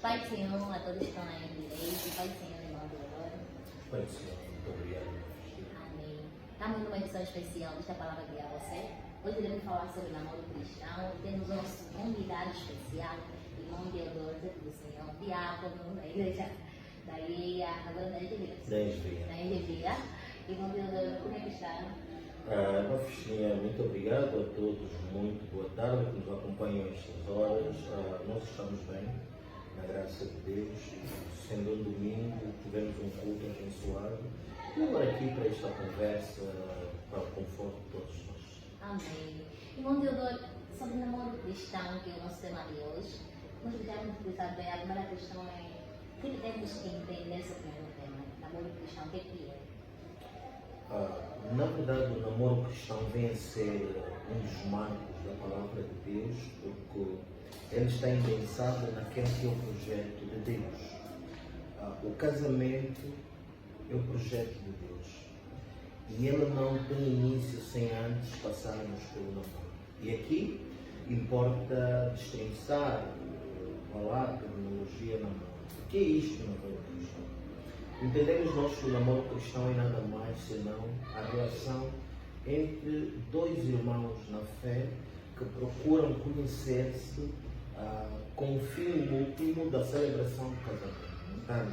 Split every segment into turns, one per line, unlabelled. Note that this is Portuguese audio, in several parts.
Pai do Senhor, a todos que estão aí direito, Pai do Senhor, irmão do Senhor.
Pai do Senhor, muito obrigado.
Amém. Estamos numa edição especial desta palavra que é a você. Hoje iremos falar sobre namoro cristão. Temos nosso convidado especial, irmão Deodoro, do Senhor, diácono da igreja da Ilha, agora da Igreja. Irmão Deodoro, como é que está?
Bafuxinha, muito obrigado a todos, muito boa tarde, que nos acompanham a estas horas. Nós estamos bem, na graça de Deus. Sendo um domingo, tivemos um culto abençoado. E agora aqui para esta conversa, para o conforto de todos nós.
Amém. Irmão Deodoro, sobre o namoro cristão, que é o nosso tema de hoje, nós devemos explicar bem. A primeira questão é o que temos que entender sobre o tema? Namoro cristão, o que é?
Na verdade, o namoro cristão vem a ser um dos marcos da palavra de Deus, porque ele está indensado naquele que é o projeto de Deus. O casamento é o projeto de Deus. E ele não tem início sem antes passarmos pelo namoro. E aqui importa destrinçar, falar a terminologia namoro. O que é isto namoro cristão? Entendemos nós que o namoro cristão é nada mais senão a relação entre dois irmãos na fé que procuram conhecer-se com o fim último da celebração do casamento. Portanto,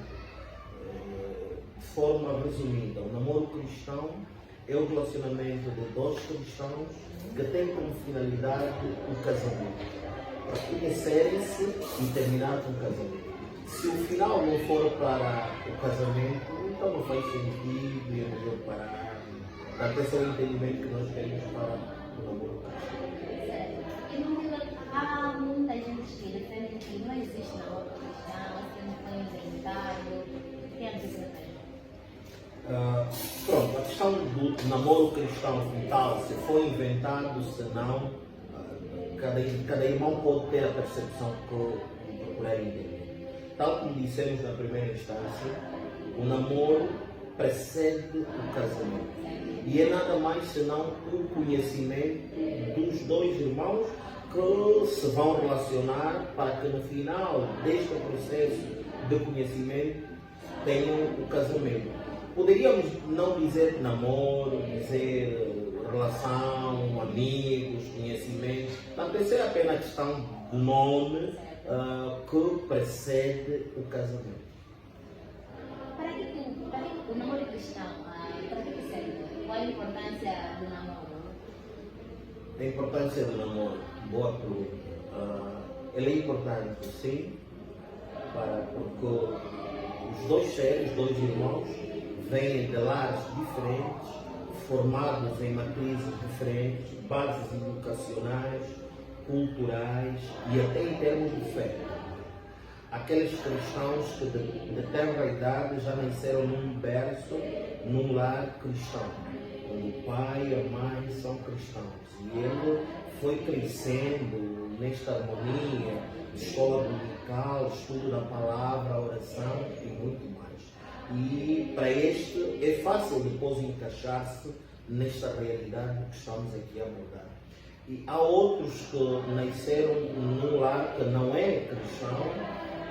de forma resumida, o namoro cristão é o relacionamento de dois cristãos que têm como finalidade o casamento, para conhecerem-se e terminar com o casamento. Se o final não for para o casamento, então não faz sentido e é melhor parar. Portanto, esse é o entendimento que nós temos para o namoro cristão.
Há muita gente que defende que não existe namoro cristão, que não foi inventado. O que é dizer mesmo?
Pronto, a questão do namoro cristão como tal, se foi inventado, se não, cada irmão pode ter a percepção que procurar entender. Tal como dissemos na primeira instância, o namoro precede o casamento. E é nada mais senão o conhecimento dos dois irmãos que se vão relacionar para que no final deste processo de conhecimento tenham o casamento. Poderíamos não dizer namoro, dizer relação, amigos, conhecimento. Portanto, essa é apenas a questão do nome que precede o casamento.
Para que o namoro cristão, para que serve? Qual a importância do namoro?
A importância do namoro, boa pergunta. Ele é importante, sim, porque os dois seres, os dois irmãos, vêm de lares diferentes, formados em matrizes diferentes, bases educacionais, culturais e até em termos de fé. Aqueles cristãos que de tenra idade já nasceram num berço, num lar cristão, onde o pai e a mãe são cristãos. E ele foi crescendo nesta harmonia, escola dominical, estudo da palavra, oração e muito mais. E para este é fácil depois encaixar-se nesta realidade que estamos aqui a abordar. E há outros que nasceram num lar que não é cristão,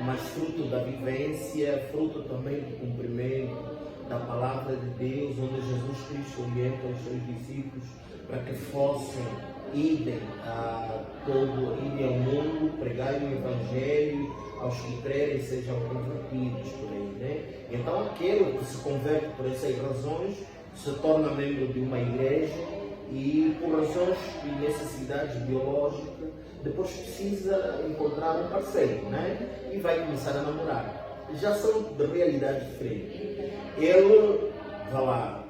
mas fruto da vivência, fruto também do cumprimento da palavra de Deus, onde Jesus Cristo orienta os seus discípulos para que fossem, idem ao mundo, pregarem o Evangelho, aos que crerem sejam convertidos por aí, né? Então aquele que se converte por essas razões se torna membro de uma igreja e por razões e necessidades biológicas depois precisa encontrar um parceiro, né? E vai começar a namorar. Já são de realidades diferentes. Ele, vai lá,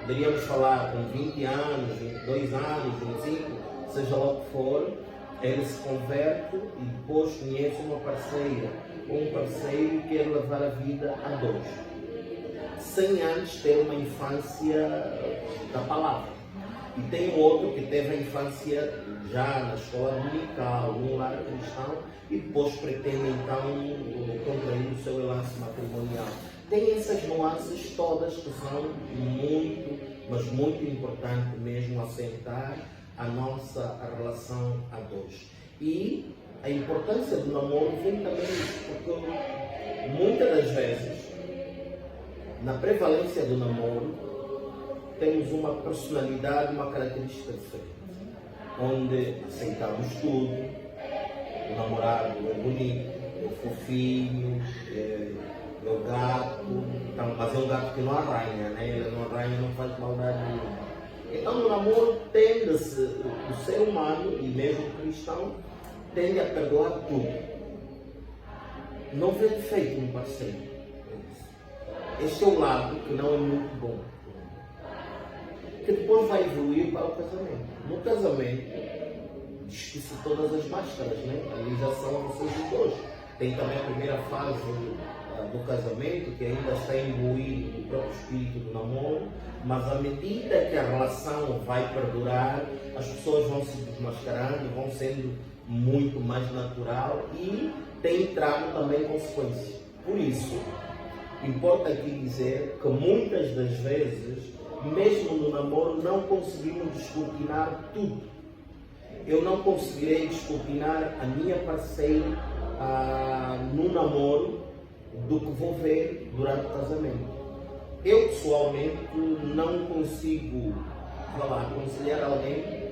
deveríamos falar com 20 anos, 22 anos, 25, seja lá o que for, ele se converte e depois conhece uma parceira ou um parceiro que quer levar a vida a dois, sem antes ter uma infância da palavra. E tem outro que teve a infância já na escola dominical, num lar cristão, e depois pretende então contrair o seu enlace matrimonial. Tem essas nuances todas que são muito, mas muito importante mesmo assentar a nossa relação a dois. E a importância do namoro vem também disso, porque muitas das vezes, na prevalência do namoro, temos uma personalidade, uma característica diferente, onde aceitamos tudo, o namorado é bonito, é fofinho, é o gato, então, mas é um gato que não arranha, né? Ele não arranha, não faz maldade nenhuma. Então no namoro tende-se, o ser humano, e mesmo o cristão, tende a perdoar tudo. Não vê defeito no parceiro. Este é o lado que não é muito bom, que depois vai evoluir para o casamento. No casamento, diz-se todas as máscaras, né? Ali já são vocês os dois. Tem também a primeira fase do casamento, que ainda está imbuído no próprio espírito do namoro, mas à medida que a relação vai perdurar, as pessoas vão se desmascarando, vão sendo muito mais natural e tem trago também consequências. Por isso, importa aqui dizer que muitas das vezes, mesmo no namoro, não conseguimos descortinar tudo. Eu não conseguirei descortinar a minha parceira no namoro do que vou ver durante o casamento. Eu pessoalmente não consigo aconselhar alguém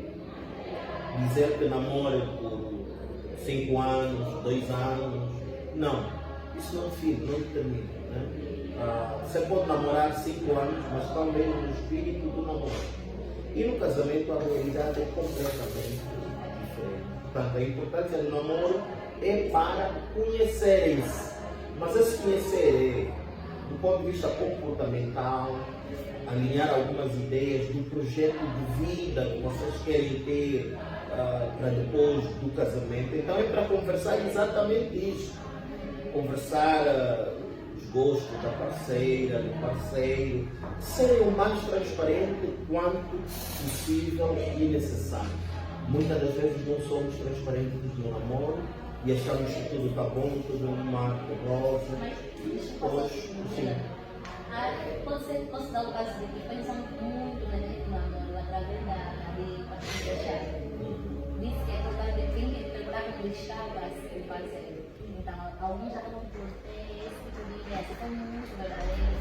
dizer que namora por 5 anos, 2 anos. Não, isso não define, não determina. Né? Você pode namorar 5 anos, mas também no espírito do namoro. E no casamento a realidade é completamente diferente. Portanto, a importância do namoro é para conhecerem-se. Mas esse conhecer é do ponto de vista comportamental, alinhar algumas ideias do projeto de vida que vocês querem ter para depois do casamento. Então é para conversar exatamente isso. Conversar os gostos da parceira, do parceiro, serem o mais transparente quanto possível e necessário. Muitas das vezes não somos transparentes no namoro e achamos que tudo está bom, tudo é um mar rosa.
Mas deixa eu passar sim. Posso dar o caso de que pensamos muito no namoro através da partilha da chave. Diz que é importante tem que preparar com o cristão para ser parceiro. Então, alguns já vão por esse tipo de ideia, se for muito verdadeiro.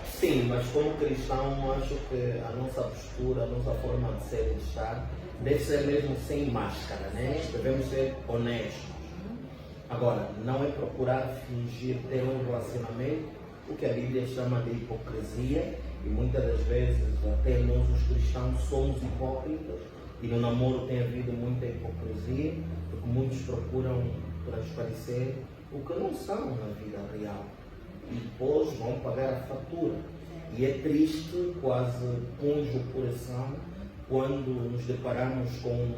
Sim, mas como cristão, acho que a nossa postura, a nossa forma de ser e de estar deve ser mesmo sem máscara, né? Devemos ser honestos. Agora, não é procurar fingir ter um relacionamento, o que a Bíblia chama de hipocrisia, e muitas das vezes até nós os cristãos somos hipócritas, e no namoro tem havido muita hipocrisia, porque muitos procuram transparecer o que não são na vida real, e depois vão pagar a fatura. E é triste, quase punge o coração, quando nos deparamos com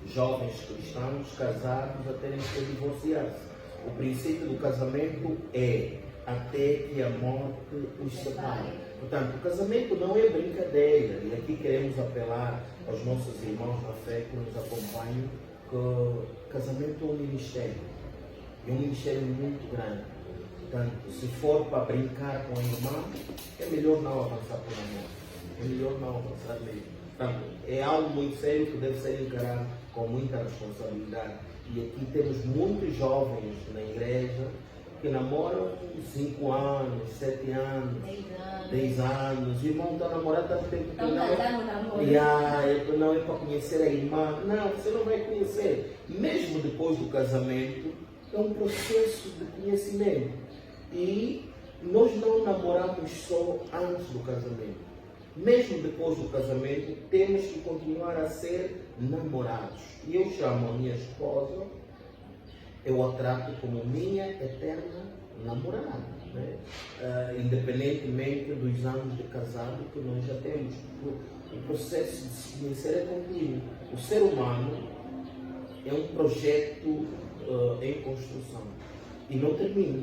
jovens cristãos casados a terem que divorciar-se. O princípio do casamento é até que a morte os separe. Portanto, o casamento não é brincadeira, e aqui queremos apelar aos nossos irmãos na fé que nos acompanham, que o casamento é um ministério, é um ministério muito grande. Portanto, se for para brincar com a irmã, é melhor não avançar por amor, é melhor não avançar mesmo. Portanto, é algo muito sério que deve ser encarado com muita responsabilidade. E aqui temos muitos jovens na igreja que namoram 5 anos, 7 anos, 10 anos. O irmão está namorando tanto tempo que não é para conhecer a irmã. Não, você não vai conhecer. E mesmo depois do casamento, é um processo de conhecimento. E nós não namoramos só antes do casamento. Mesmo depois do casamento, temos que continuar a ser namorados. E eu chamo a minha esposa, eu a trato como minha eterna namorada, né? Independentemente dos anos de casado que nós já temos. O processo de se conhecer é contínuo. O ser humano é um projeto em construção e não termina.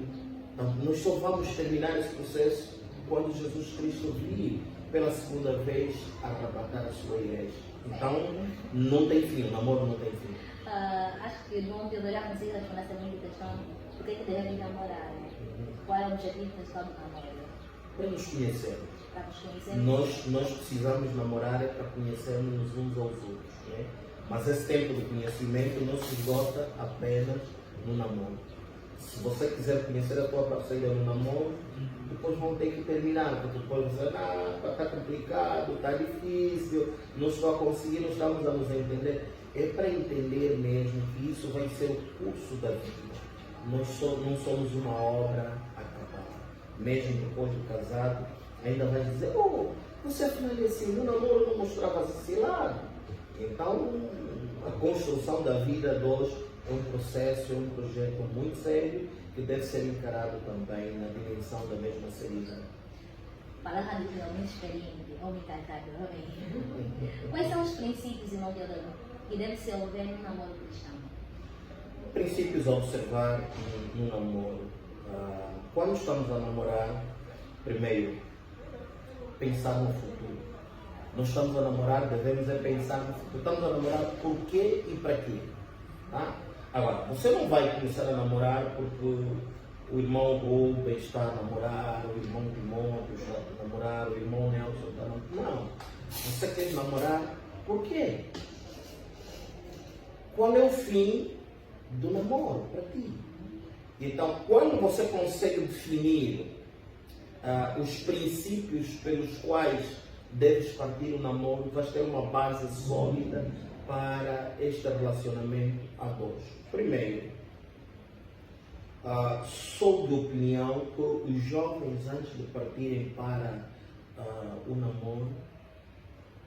Então, nós só vamos terminar esse processo quando Jesus Cristo vir pela segunda vez arrebatar a sua igreja. Então, não tem fim, o namoro não tem fim.
Acho que não Deus já consegue responder essa minha questão. Por que devemos namorar? Qual é o objetivo principal do namoro?
Para nos conhecermos.
Para nos conhecermos.
Nós precisamos namorar é para conhecermos uns aos outros. Né? Mas esse tempo de conhecimento não se esgota apenas no namoro. Se você quiser conhecer a tua parceira no namoro, depois vão ter que terminar, porque depois você está complicado, está difícil, não estou a conseguir, não estamos a nos entender. É para entender mesmo que isso vai ser o curso da vida. Não somos uma obra acabada. Mesmo depois de casado, ainda vai dizer, você afinal assim, no namoro não mostrava esse lado. Então, a construção da vida a dois é um processo, é um projeto muito sério que deve ser encarado também na dimensão da mesma seriedade.
Falando de homem experiente, homem casado, quais são os princípios, irmão Teodoro, que devem se houver no namoro cristão?
Princípios a observar no namoro. Quando estamos a namorar, primeiro, pensar no futuro. Nós estamos a namorar, devemos pensar no futuro. Estamos a namorar por quê e para quê? Tá? Agora, você não vai começar a namorar porque o irmão Rubem está a namorar, o irmão Timóteo está a namorar, o irmão Nelson está a namorar. Não. Você quer namorar por quê? Qual é o fim do namoro para ti? Então, quando você consegue definir os princípios pelos quais deves partir o namoro, vais ter uma base sólida para este relacionamento a dois. Primeiro, sou de opinião que os jovens, antes de partirem para o namoro,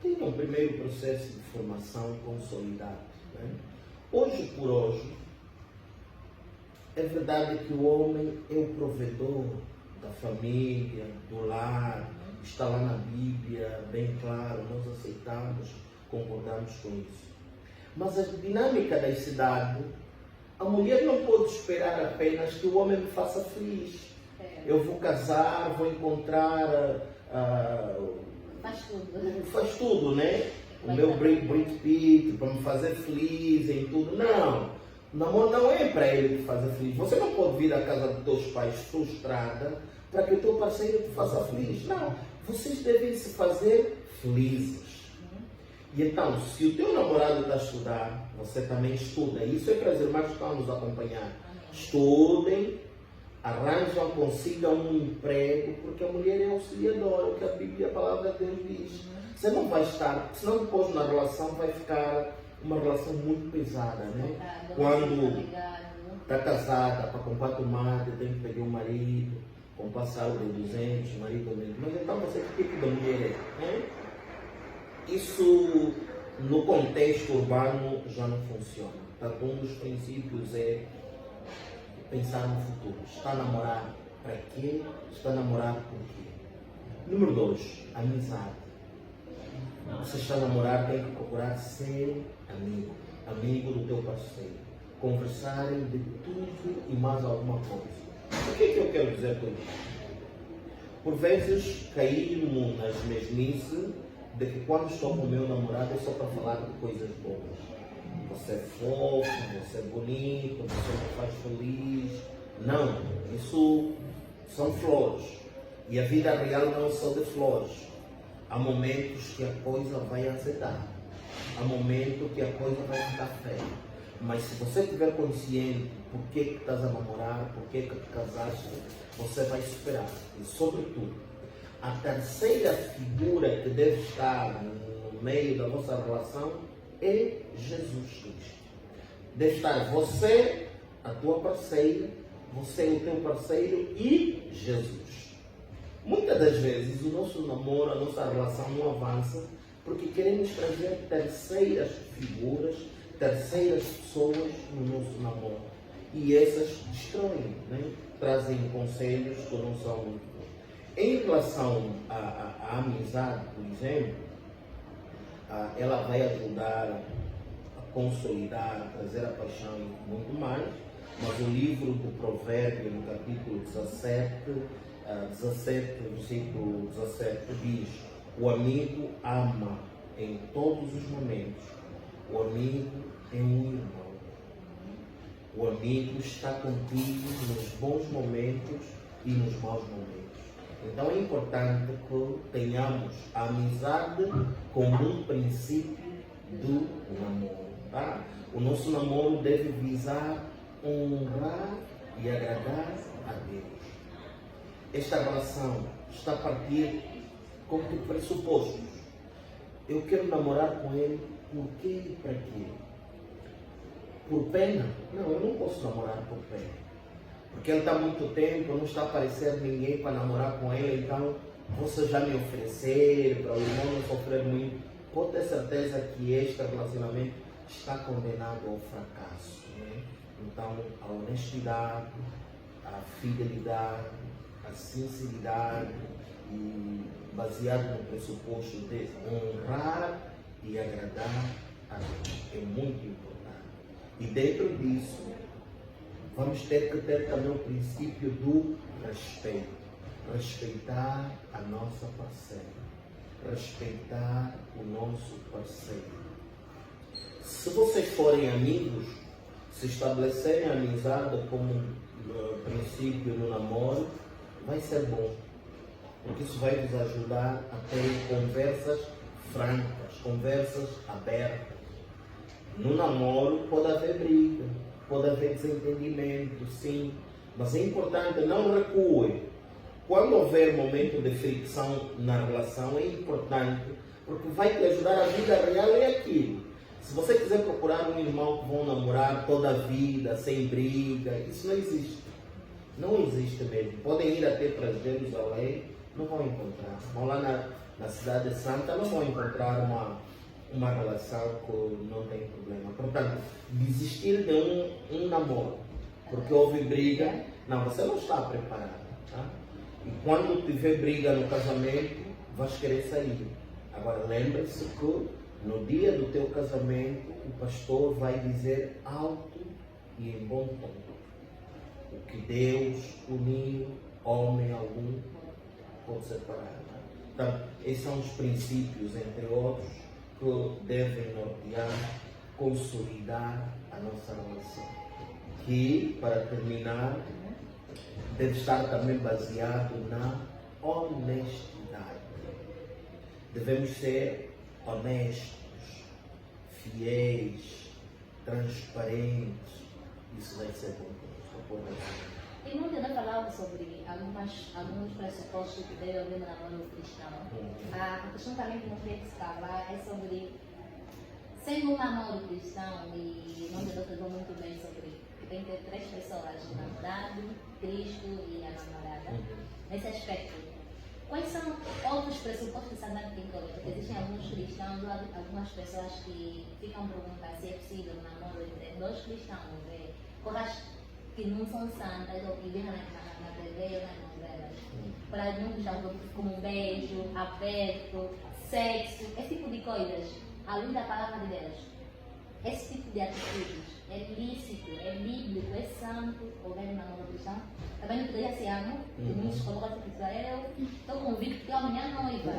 tenham um primeiro processo de formação consolidado. Né? Hoje por hoje, é verdade que o homem é o provedor da família, do lar, está lá na Bíblia, bem claro, nós aceitamos, concordamos com isso. Mas a dinâmica da cidade, a mulher não pode esperar apenas que o homem me faça feliz. Eu vou casar, vou encontrar... Faz tudo, né? O meu Brad Pitt, para me fazer feliz em tudo. Não, o namoro não é para ele te fazer feliz. Você não pode vir à casa dos teus pais frustrada para que o teu parceiro te faça feliz. Não, vocês devem se fazer felizes. E então, se o teu namorado está a estudar, você também estuda. Isso é para os irmãos que estão a nos acompanhar. Estudem, arranjam, consigam um emprego, porque a mulher é auxiliadora, o que a Bíblia, a palavra de Deus diz. Você não vai estar, senão depois na relação vai ficar uma relação muito pesada, né? Quando está casada, para comprar tomate, tem que pedir um marido, comprar sal de 200, marido mesmo. Mas então você, que tipo de mulher é? Né? Isso, no contexto urbano, já não funciona. Portanto, um dos princípios é pensar no futuro. Está a namorar para quê? Está a namorar por quê? Número 2, amizade. Você está a namorar, tem que procurar ser amigo. Amigo do teu parceiro. Conversarem de tudo e mais alguma coisa. O que é que eu quero dizer com isso? Por vezes caímos nas mesmices de que quando estou com o meu namorado é só para falar de coisas boas. Você é fofo, você é bonito, você me faz feliz. Não, isso são flores. E a vida real não é só de flores. Há momentos que a coisa vai azedar. Há momentos que a coisa vai ficar feia. Mas se você estiver consciente por que estás a namorar, por que te casaste, você vai superar. E sobretudo, a terceira figura que deve estar no meio da vossa relação é Jesus Cristo. Deve estar você, a tua parceira, você, o teu parceiro e Jesus. Muitas das vezes o nosso namoro, a nossa relação não avança porque queremos trazer terceiras figuras, terceiras pessoas no nosso namoro. E essas destroem, né? Trazem conselhos que não são muito bons. Em relação à amizade, por exemplo, ela vai ajudar a consolidar, a trazer a paixão e muito mais, mas o livro do Provérbio, no capítulo 17, versículo 17, diz: o amigo ama em todos os momentos, o amigo é um irmão. O amigo está contigo nos bons momentos e nos maus momentos. Então é importante que tenhamos a amizade como um princípio do namoro. Tá? O nosso namoro deve visar honrar e agradar a Deus. Esta relação está a partir com que pressupostos? Eu quero namorar com ele por quê e para quê? Por pena? Não, eu não posso namorar por pena. Porque ele está há muito tempo, não está a aparecer ninguém para namorar com ele, então você já me oferecer, para o irmão não sofrer muito, pode ter certeza que este relacionamento está condenado ao fracasso. Né? Então, a honestidade, a fidelidade, a sinceridade, e baseado no pressuposto de honrar e agradar a Deus, é muito importante. E dentro disso, vamos ter que ter também o princípio do respeito. Respeitar a nossa parceira. Respeitar o nosso parceiro. Se vocês forem amigos, se estabelecerem a amizade como princípio no namoro, vai ser bom. Porque isso vai vos ajudar a ter conversas francas, conversas abertas. No namoro pode haver briga, pode haver desentendimento, sim, mas é importante, não recue. Quando houver momento de fricção na relação, é importante, porque vai te ajudar. A vida real é aquilo. Se você quiser procurar um irmão que vão namorar toda a vida, sem briga, isso não existe. Não existe mesmo. Podem ir até para Jerusalém, não vão encontrar. Vão lá na Cidade Santa, não vão encontrar uma relação que não tem problema. Portanto, desistir de um namoro porque houve briga, não, você não está preparado. Tá? E quando tiver briga no casamento, vais querer sair. Agora, lembre-se que no dia do teu casamento, o pastor vai dizer alto e em bom tom: o que Deus uniu, homem algum pode separar. Então, esses são os princípios, entre outros, que devem nortear, consolidar a nossa relação. Que, para terminar, deve estar também baseado na honestidade. Devemos ser honestos, fiéis, transparentes. Isso vai ser bom.
E muito ainda falava sobre alguns pressupostos que devem haver no namoro cristão. A questão também que não queria destacar é sobre, sendo um namoro cristão, e não Deus falou muito bem sobre que tem que ter 3 pessoas: o namorado, Cristo e a namorada. Nesse aspecto, quais são outros pressupostos que São Bento tem que ter? Porque existem alguns cristãos, algumas pessoas que ficam perguntando se é possível um namoro entre 2 cristãos, coisas que não são santas ou que vêm na TV ou nas novelas. Para alguns já como um beijo, aperto, sexo, esse tipo de coisas, à luz da palavra de Deus. Esse tipo de atitudes é lícito, é bíblico, é santo, ou bem na nova cristã. Também no esse ano, o ministro colocou assim que eu estou convicto que é a minha noiva.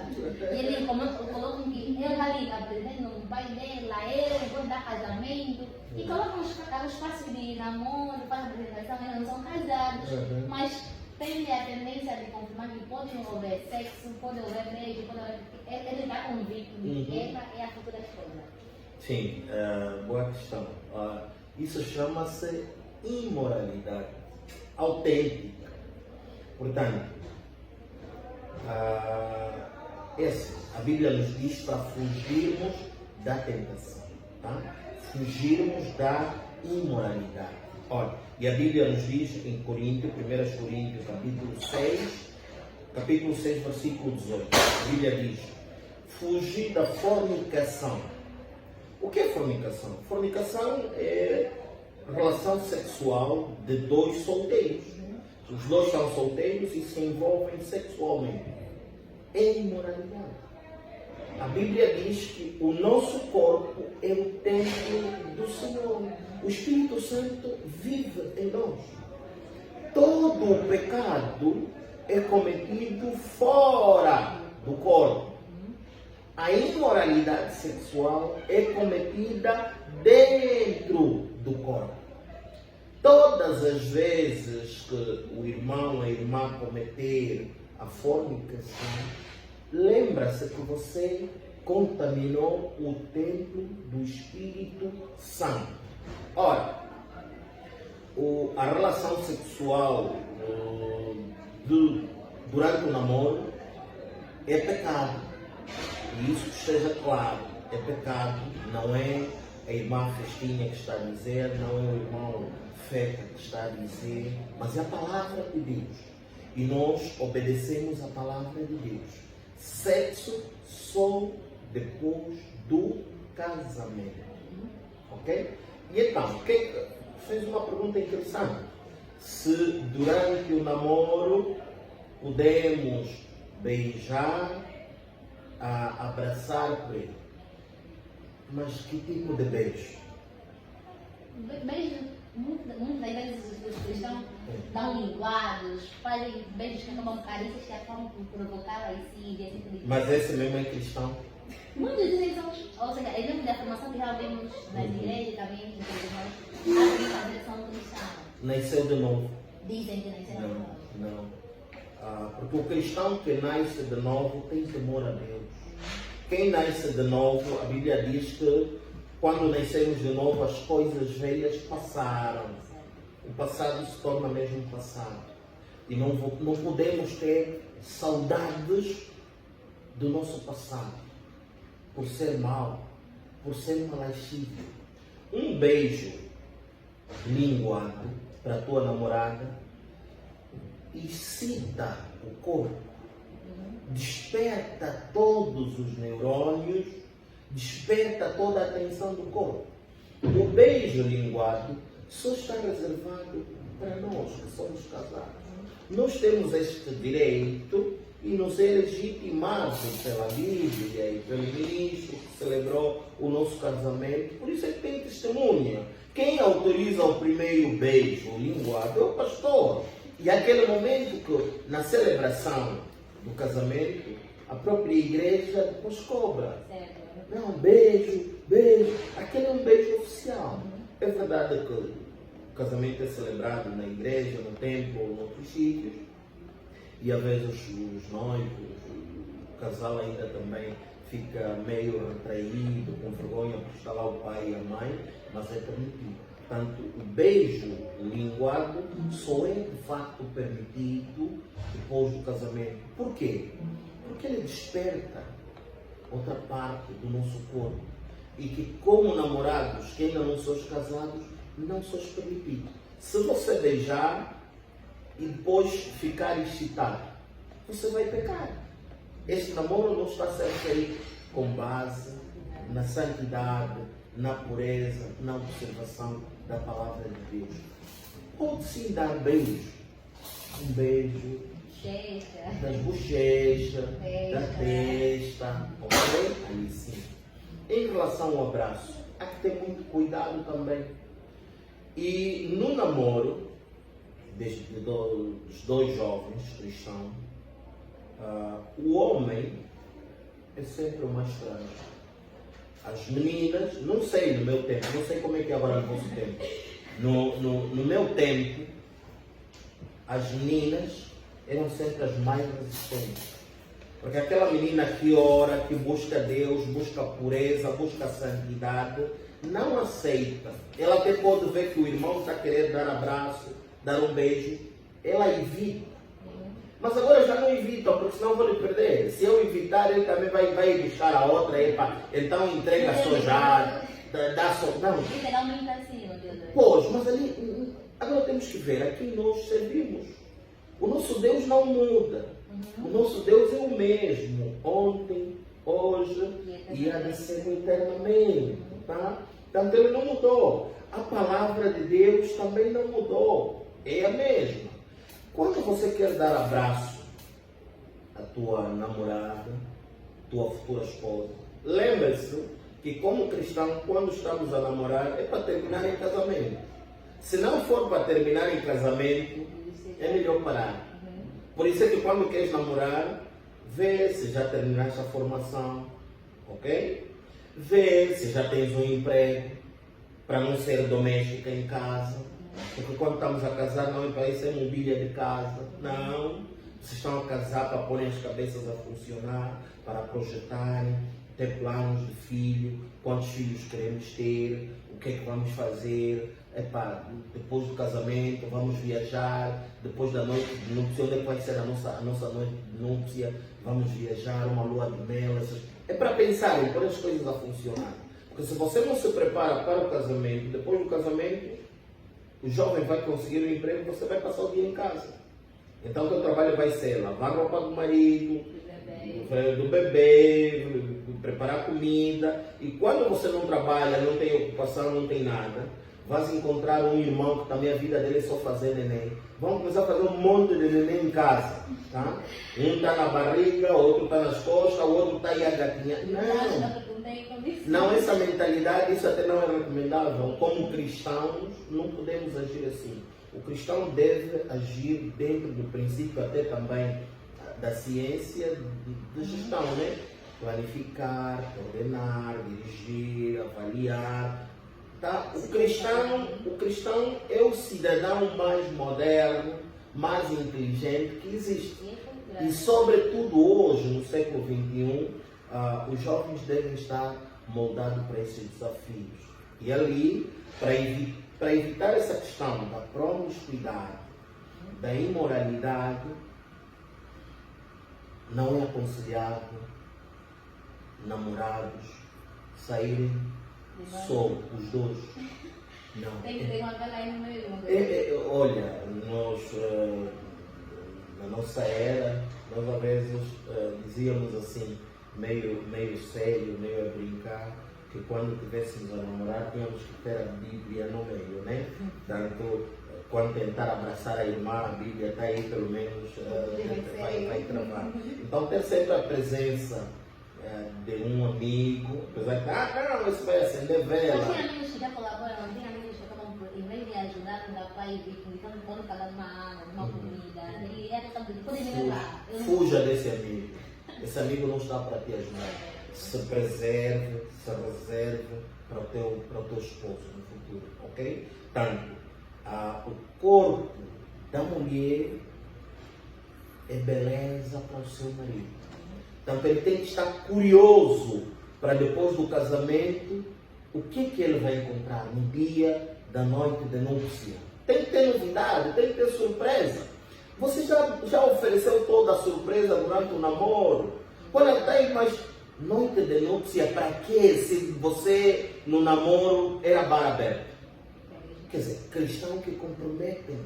E ele colocou que eu já ali apresentando no pai dela, eu vou dar casamento. E colocam os passos de namoro, faz apresentação, eles não são casados, mas tem a tendência de confirmar que pode haver sexo, pode haver beijo, pode haver. Ele está convicto de que essa é a futura esposa.
Sim, boa questão. Isso chama-se imoralidade autêntica. Portanto, a Bíblia nos diz para fugirmos da tentação, tá? Fugirmos da imoralidade. Olha, e a Bíblia nos diz em Coríntios, 1 Coríntios, capítulo 6, versículo 18. A Bíblia diz: fugir da fornicação. O que é fornicação? Fornicação é relação sexual de 2 solteiros. Os 2 são solteiros e se envolvem sexualmente. É imoralidade. A Bíblia diz que o nosso corpo é o templo do Senhor. O Espírito Santo vive em nós. Todo o pecado é cometido fora do corpo. A imoralidade sexual é cometida dentro do corpo. Todas as vezes que o irmão ou a irmã cometer a fornicação, lembra-se que você contaminou o templo do Espírito Santo. Ora, a relação sexual durante o namoro é pecado. E isso que esteja claro, é pecado, não é a irmã Festinha que está a dizer, não é o irmão Feca que está a dizer, mas é a palavra de Deus. E nós obedecemos a palavra de Deus. Sexo só depois do casamento. Ok? E então, quem fez uma pergunta interessante. Se durante o namoro podemos beijar, abraçar por ele. Mas que tipo de beijo?
Beijo, muitas vezes os cristãos dão linguados, fazem beijos que acabam carícias que acabam por provocar a lascívia.
Mas esse mesmo é cristão?
Muitos dizem que são, ou seja, é mesmo da formação que já vemos nas igrejas também, há que são cristãos.
Nasceu de novo?
Dizem que nasceram de novo.
Não. Porque o cristão que nasce de novo tem temor a Deus. Quem nasce de novo, a Bíblia diz que quando nascemos de novo as coisas velhas passaram. O passado se torna mesmo passado. E não podemos ter saudades do nosso passado. Por ser mau, por ser uma lascívia. Um beijo linguado para a tua namorada excita o corpo, desperta todos os neurônios, desperta toda a atenção do corpo. O beijo linguado só está reservado para nós que somos casados. Nós temos este direito e nos é legitimado pela Bíblia e pelo ministro que celebrou o nosso casamento. Por isso é que tem testemunha. Quem autoriza o primeiro beijo linguado é o pastor. E aquele momento que, na celebração do casamento, a própria igreja depois cobra. Não, beijo. Aquele é um beijo oficial. É verdade que o casamento é celebrado na igreja, no templo ou em outros sítios. E às vezes os noivos, o casal ainda também fica meio retraído, com vergonha, porque está lá o pai e a mãe, mas é permitido. Portanto, o beijo linguado só é de facto permitido depois do casamento. Por quê? Porque ele desperta outra parte do nosso corpo. E que, como namorados, que ainda não sois casados, não sois permitido. Se você beijar e depois ficar excitado, você vai pecar. Este namoro não está a ser feito com base na santidade, na pureza, na observação da palavra de Deus. Pode sim dar beijo. Um beijo das bochechas, da testa, ok? Aí sim. Em relação ao abraço, há que ter muito cuidado também. E no namoro dos dois jovens cristãos, o homem é sempre o mais estranho. As meninas, não sei no meu tempo, não sei como é que é agora no vosso tempo. No meu tempo, as meninas eram sempre as mais resistentes. Porque aquela menina que ora, que busca Deus, busca pureza, busca santidade, não aceita. Ela até pode ver que o irmão está querendo dar abraço, dar um beijo, ela evita. Mas agora já não evita, porque senão vou lhe perder. Se eu evitar, ele também vai buscar a outra, então entrega só já, dá só. Não.
Literalmente assim, meu Deus.
Pois, mas ali, agora temos que ver, aqui nós servimos. O nosso Deus não muda. O nosso Deus é o mesmo, ontem, hoje e há de ser eternamente. Tá? Portanto, ele não mudou. A palavra de Deus também não mudou. É a mesma. Quando você quer dar abraço à tua namorada, tua futura esposa, lembre-se que como cristão, quando estamos a namorar, é para terminar em casamento. Se não for para terminar em casamento, é melhor parar. Por isso é que quando queres namorar, vê se já terminaste a formação, ok? Vê se já tens um emprego, para não ser doméstica em casa. Porque quando estamos a casar, não é para isso, é mobília de casa. Não. Vocês estão a casar para pôr as cabeças a funcionar, para projetarem, ter planos de filho, quantos filhos queremos ter, o que é que vamos fazer. Epá, depois do casamento vamos viajar, depois da noite de núpcia, onde é que vai ser a nossa noite de núpcia, vamos viajar, uma lua de mel. É para pensar e pôr as coisas a funcionar. Porque se você não se prepara para o casamento, depois do casamento, o jovem vai conseguir um emprego, você vai passar o dia em casa. Então o teu trabalho vai ser lavar a roupa do marido, do bebê, preparar comida. E quando você não trabalha, não tem ocupação, não tem nada, vais encontrar um irmão que também a vida dele é só fazer neném. Vão começar a fazer um monte de neném em casa. Tá? Um está na barriga, outro está nas costas, o outro está aí a gatinha. Não, essa mentalidade, isso até não é recomendável. Como cristãos, não podemos agir assim. O cristão deve agir dentro do princípio até também da ciência de gestão, né? Planificar, ordenar, dirigir, avaliar. Tá? O cristão é o cidadão mais moderno, mais inteligente que existe. E sobretudo hoje, no século XXI, os jovens devem estar moldados para esses desafios. E ali, para evitar essa questão da promiscuidade, da imoralidade, não é aconselhável namorados saírem só os dois. Não.
Tem que ter uma vela aí no meio.
Olha, nós, na nossa era, nós às vezes dizíamos assim, meio sério, meio a brincar, que quando estivéssemos a namorar tínhamos que ter a Bíblia no meio, né? Portanto, quando tentar abraçar a irmã, a Bíblia está aí, pelo menos vai travar. Então, ter sempre a presença de um amigo, apesar de não, isso vai acender vela.
Mas tem amigos que já colaboram, tem amigos que acabam, em vez de ajudar com o pai, indicando quando cada uma comida, e é questão de podem me levar.
Fuja desse amigo. Esse amigo não está para te ajudar. Se preserve, se reserve para o teu esposo no futuro, ok? Tanto o corpo da mulher é beleza para o seu marido. Tanto ele tem que estar curioso para depois do casamento, o que ele vai encontrar no dia da noite de núpcia. Tem que ter novidade, tem que ter surpresa. Você já ofereceu toda a surpresa durante o namoro? Olha, tem, mas noite de núpcia para quê? Se você no namoro era bar aberto. Quer dizer, cristãos que comprometem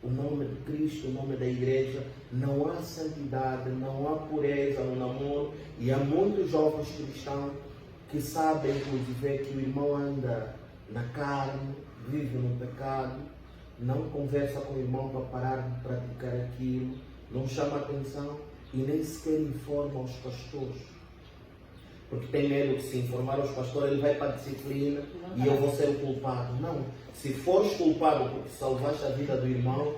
o nome de Cristo, o nome da igreja, não há santidade, não há pureza no namoro. E há muitos jovens cristãos que sabem, inclusive, que o irmão anda na carne, vive no pecado, não conversa com o irmão para parar de praticar aquilo, não chama atenção e nem sequer informa os pastores. Porque tem medo que se informar aos pastores, ele vai para a disciplina e eu vou ser o culpado. Não. Se fores culpado porque salvaste a vida do irmão,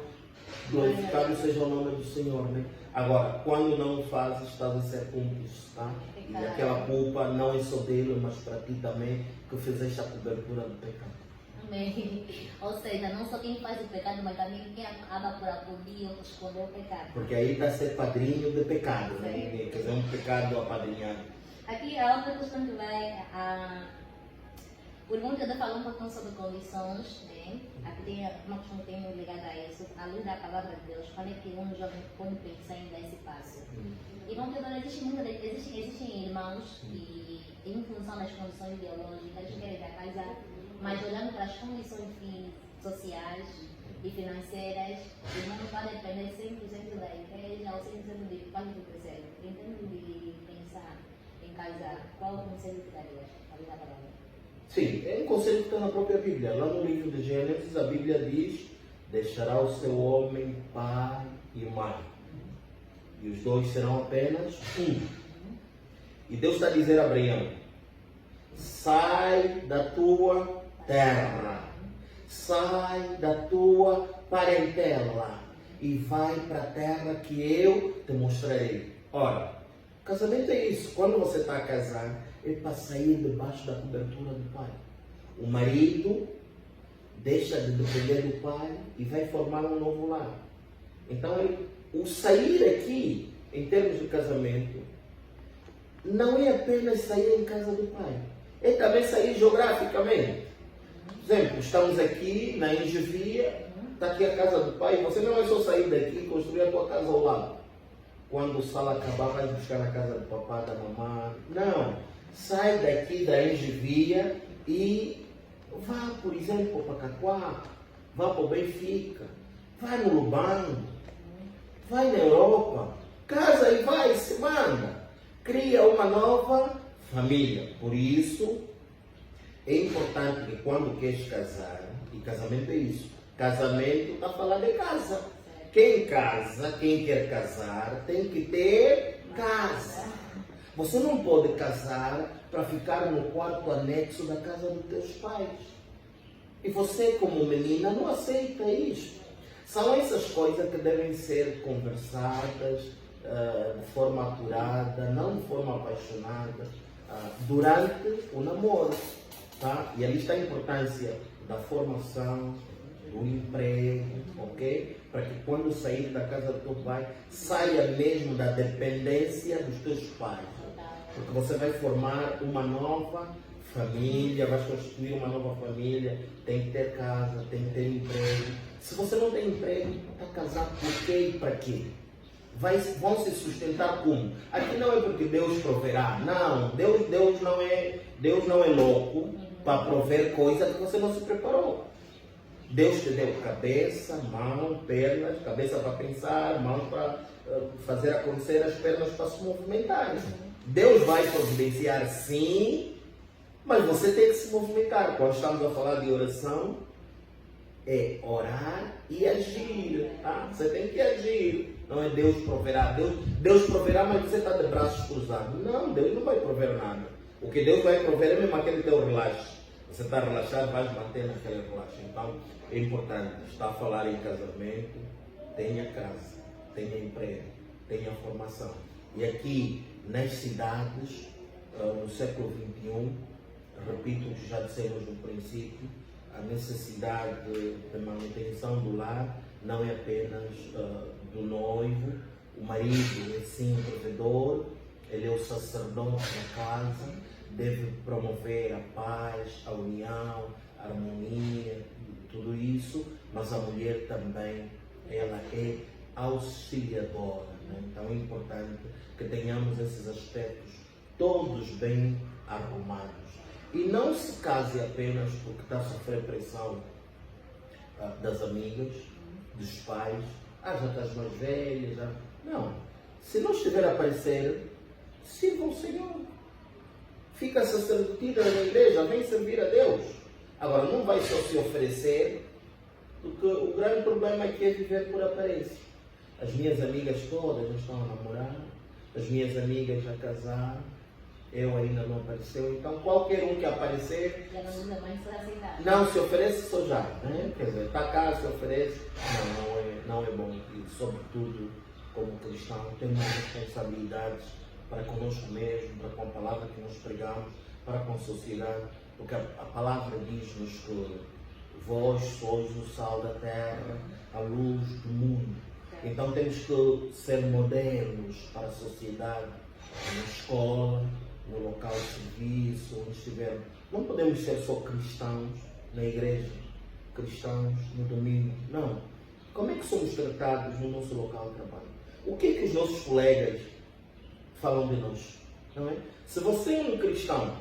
glorificado seja o nome do Senhor, né? Agora, quando não o fazes, estás a ser cúmplice, tá? E aquela culpa não é só dele, mas para ti também, que fizeste a cobertura do pecado.
Amém. Ou seja, não só quem faz o pecado, mas também quem acaba por acudir ou esconder o pecado.
Porque aí está a ser padrinho de pecado, né? Quer dizer, um pecado apadrinhado.
Aqui a outra questão que vai. O irmão já falou um pouquinho sobre condições, né? Aqui tem uma questão que tem ligada a isso, à luz da palavra de Deus. Quando é que um jovem pode pensar em dar esse passo? Irmão Teodoro, existem irmãos que, em função das condições biológicas, querem já casar, mas olhando para as condições sociais e financeiras, o irmão não vai depender 100% da igreja ou 100% de parte do terceiro. Em termos de pensar em casar, qual o conselho que daria a vida para ela?
Sim, é um conselho que está na própria Bíblia. Lá no livro de Gênesis, a Bíblia diz: deixará o seu homem pai e mãe, e os dois serão apenas um. E Deus está a dizer a Abraão: sai da tua terra, sai da tua parentela e vai para a terra que eu te mostrarei. Ora, casamento é isso. Quando você está a casar, é para sair debaixo da cobertura do pai. O marido deixa de depender do pai e vai formar um novo lar. Então, o sair aqui, em termos de casamento, não é apenas sair em casa do pai, é também sair geograficamente. Por exemplo, estamos aqui na Engevia, está aqui a casa do pai, você não é só sair daqui e construir a tua casa ao lado. Quando o sal acabar, vai buscar a casa do papai, da mamãe. Não, sai daqui da Engevia e vá, por exemplo, para Cacoá, vá para o Benfica, vai no Lubango, vai na Europa, casa e vai, se manda. Cria uma nova família. Por isso, é importante que quando queres casar, e casamento é isso, casamento está a falar de casa. Quem casa, quem quer casar, tem que ter casa. Você não pode casar para ficar no quarto anexo da casa dos teus pais. E você, como menina, não aceita isso. São essas coisas que devem ser conversadas de forma apurada, não de forma apaixonada, durante o namoro. Tá? E ali está a importância da formação, do emprego, ok? Para que quando sair da casa do teu pai, saia mesmo da dependência dos teus pais. Porque você vai formar uma nova família, vai constituir uma nova família, tem que ter casa, tem que ter emprego. Se você não tem emprego, está casado por quê e para quê? Vão se sustentar como? Aqui não é porque Deus proverá. Não, Deus não é louco para prover coisa que você não se preparou. Deus te deu cabeça, mão, pernas, cabeça para pensar, mão para fazer acontecer, as pernas para se movimentar. Deus vai providenciar sim, mas você tem que se movimentar. Quando estamos a falar de oração, é orar e agir. Tá? Você tem que agir. Não é Deus proverá. Deus proverá, mas você está de braços cruzados. Não, Deus não vai prover nada. O que Deus vai prover é mesmo aquele teu relaxo. Você está relaxado, vai manter naquele relaxo. Então, é importante. Está a falar em casamento, tenha casa, tenha emprego, tenha formação. E aqui, nas cidades, no século XXI, repito o que já dissemos no princípio, a necessidade de manutenção do lar não é apenas do noivo. O marido é sim o provedor, ele é o sacerdote da casa, deve promover a paz, a união, a harmonia, tudo isso, mas a mulher também, ela é auxiliadora. Né? Então é importante que tenhamos esses aspectos todos bem arrumados. E não se case apenas porque está a sofrer pressão das amigas, dos pais. Já estás mais velha, já... Não. Se não estiver a aparecer, sirva o Senhor. Fica sacerdotisa na igreja, vem servir a Deus. Agora, não vai só se oferecer, porque o grande problema é que é viver por aparência. As minhas amigas todas já estão a namorar, as minhas amigas já casaram, eu ainda não apareceu, então qualquer um que aparecer
Já não usa mais para aceitar.
não se oferece, só já, né? Quer dizer, está cá, se oferece, não é bom. E sobretudo, como cristão, temos responsabilidades para conosco mesmo, para com a palavra que nos pregamos, para com a sociedade, porque a palavra diz-nos que vós sois o sal da terra, a luz do mundo. Então temos que ser modelos para a sociedade, na escola, no local de serviço, onde estivermos. Não podemos ser só cristãos na igreja, cristãos no domingo. Não. Como é que somos tratados no nosso local de trabalho? O que é que os nossos colegas falam de nós? Não é? Se você é um cristão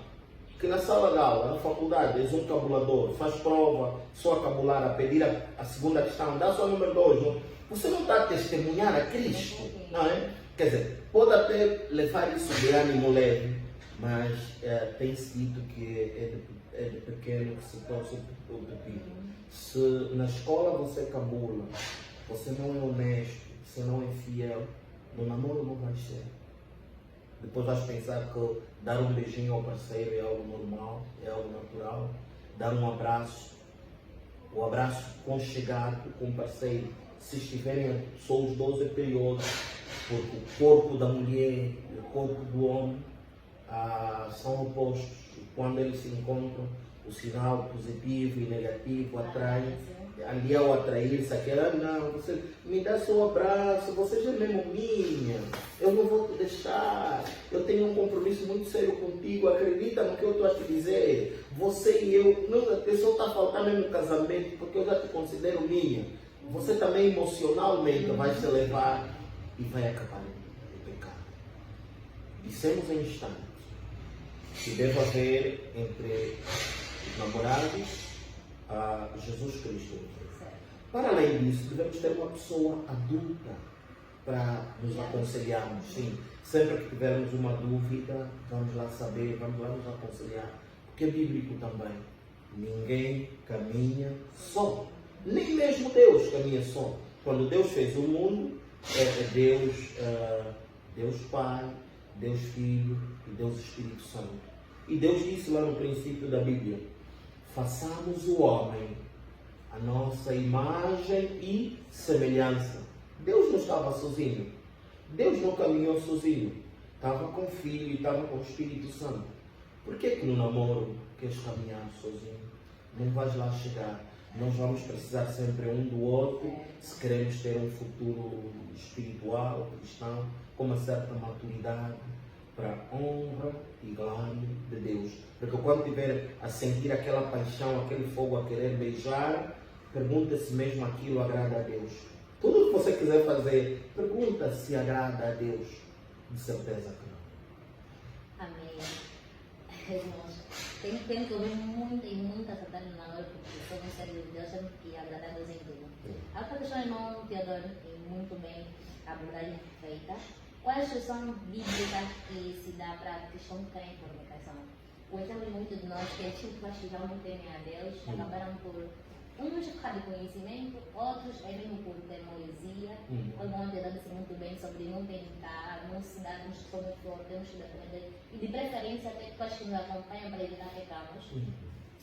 que na sala de aula, na faculdade, és um cabulador, faz prova, só a cabular, a pedir a segunda questão, dá só o número 2, você não está a testemunhar a Cristo, não é? Quer dizer, pode até levar isso de ânimo leve, mas tem-se dito que é de pequeno que se torce o pepino. Se na escola você cabula, você não é honesto, você não é fiel, no namoro não vai ser. Depois vais pensar que dar um beijinho ao parceiro é algo normal, é algo natural. Dar um abraço, o abraço conchegado com o parceiro, se estiverem só os dois é perigoso, porque o corpo da mulher e o corpo do homem são opostos. Quando eles se encontram, o sinal positivo e negativo atrai ali ao atrair-se aquela, não, você me dá seu abraço, você já é mesmo minha, eu não vou te deixar, eu tenho um compromisso muito sério contigo, acredita no que eu estou a te dizer, você e eu, não, a pessoa está faltando no casamento porque eu já te considero minha, você também emocionalmente vai se levar e vai acabar no pecado. Dissemos em instante que deve haver entre os namorados a Jesus Cristo. Para além disso, devemos ter uma pessoa adulta para nos aconselharmos. Sim, sempre que tivermos uma dúvida, vamos lá saber, vamos lá nos aconselhar. Porque é bíblico também. Ninguém caminha só. Nem mesmo Deus caminha só. Quando Deus fez o mundo, Deus Pai, Deus Filho e Deus Espírito Santo. E Deus disse lá no princípio da Bíblia: façamos o homem a nossa imagem e semelhança. Deus não estava sozinho. Deus não caminhou sozinho. Estava com o Filho e estava com o Espírito Santo. Por que no namoro queres caminhar sozinho? Não vais lá chegar. Nós vamos precisar sempre um do outro se queremos ter um futuro espiritual, cristão, com uma certa maturidade, para a honra e glória de Deus. Porque quando estiver a sentir aquela paixão, aquele fogo a querer beijar, pergunta se mesmo aquilo agrada a Deus. Tudo que você quiser fazer, pergunta se agrada a Deus. De certeza que não.
Amém. Irmãos, tem que ouvir muito e muita verdade na hora, porque somos seres de Deus, temos que agradar a Deus em tudo. A questão, irmão Teodoro, e muito bem a abordagem feita. Quais são bíblicas que se dá para a questão que tem fornicação? O exemplo de muitos de nós que já não temem a Deus, acabaram por uns por causa de conhecimento, outros é mesmo por teimosia. O irmão Teodoro disse muito bem sobre não tentar, não se dar nos que somos fortes, temos que aprender. E de preferência até pessoas que nos acompanham para evitar pecados.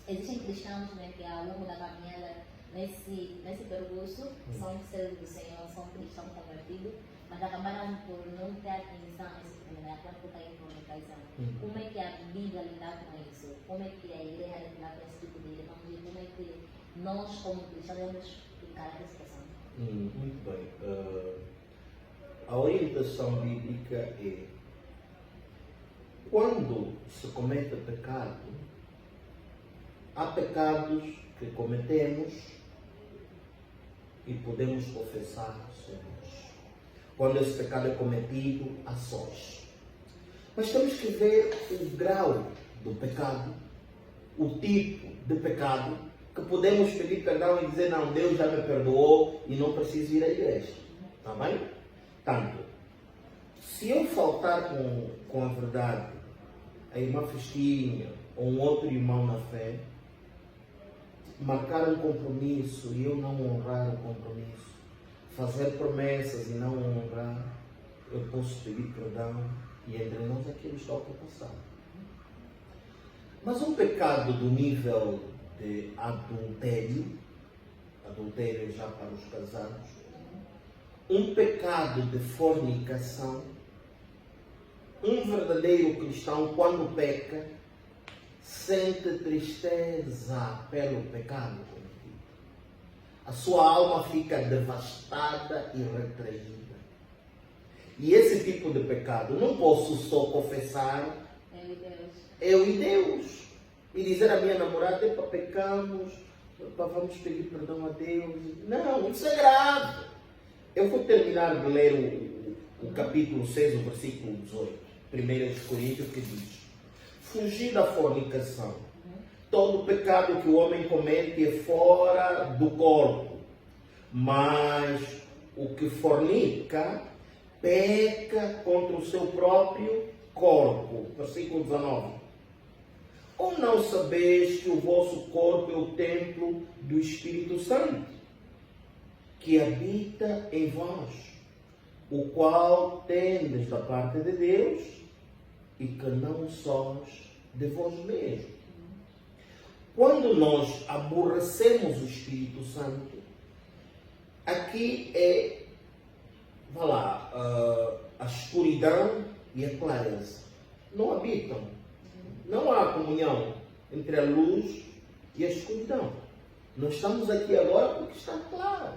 Existem cristãos, né, que ao longo da caminhada nesse percurso são servos do Senhor, são cristãos convertidos, mas acabaram por não ter atenção a esse problema, quando está em fornicação. Como é que a Bíblia lidar com isso? Como é que a igreja lidar com esse tipo de irmãos? E como é que nós, como cristãos, devemos ficar nessa situação?
Muito bem. A orientação bíblica é: quando se comete pecado, há pecados que cometemos e podemos confessar somos. Quando esse pecado é cometido a sós. Mas temos que ver o grau do pecado, o tipo de pecado, que podemos pedir perdão e dizer: não, Deus já me perdoou e não preciso ir à igreja. Está bem? Tanto, se eu faltar com a verdade, a irmã Festinha ou um outro irmão na fé, marcar um compromisso e eu não honrar o compromisso, fazer promessas e não honrar, eu posso pedir perdão e entre nós aquilo está ultrapassado. Mas um pecado do nível de adultério já para os casados, um pecado de fornicação, um verdadeiro cristão, quando peca, sente tristeza pelo pecado cometido. A sua alma fica devastada e retraída. E esse tipo de pecado não posso só confessar eu e Deus. E dizer à minha namorada: epa, pecamos, vamos pedir perdão a Deus. Não, isso é grave. Eu vou terminar de ler o capítulo 6, o versículo 18, 1 Coríntios, que diz: fugir da fornicação. Todo pecado que o homem comete é fora do corpo, mas o que fornica peca contra o seu próprio corpo. Versículo 19. Ou não sabeis que o vosso corpo é o templo do Espírito Santo, que habita em vós, o qual tendes da parte de Deus, e que não sois de vós mesmos. Quando nós aborrecemos o Espírito Santo, aqui é, vá lá, a escuridão e a clareza. Não habitam. Não há comunhão entre a luz e a escuridão. Nós estamos aqui agora porque está claro.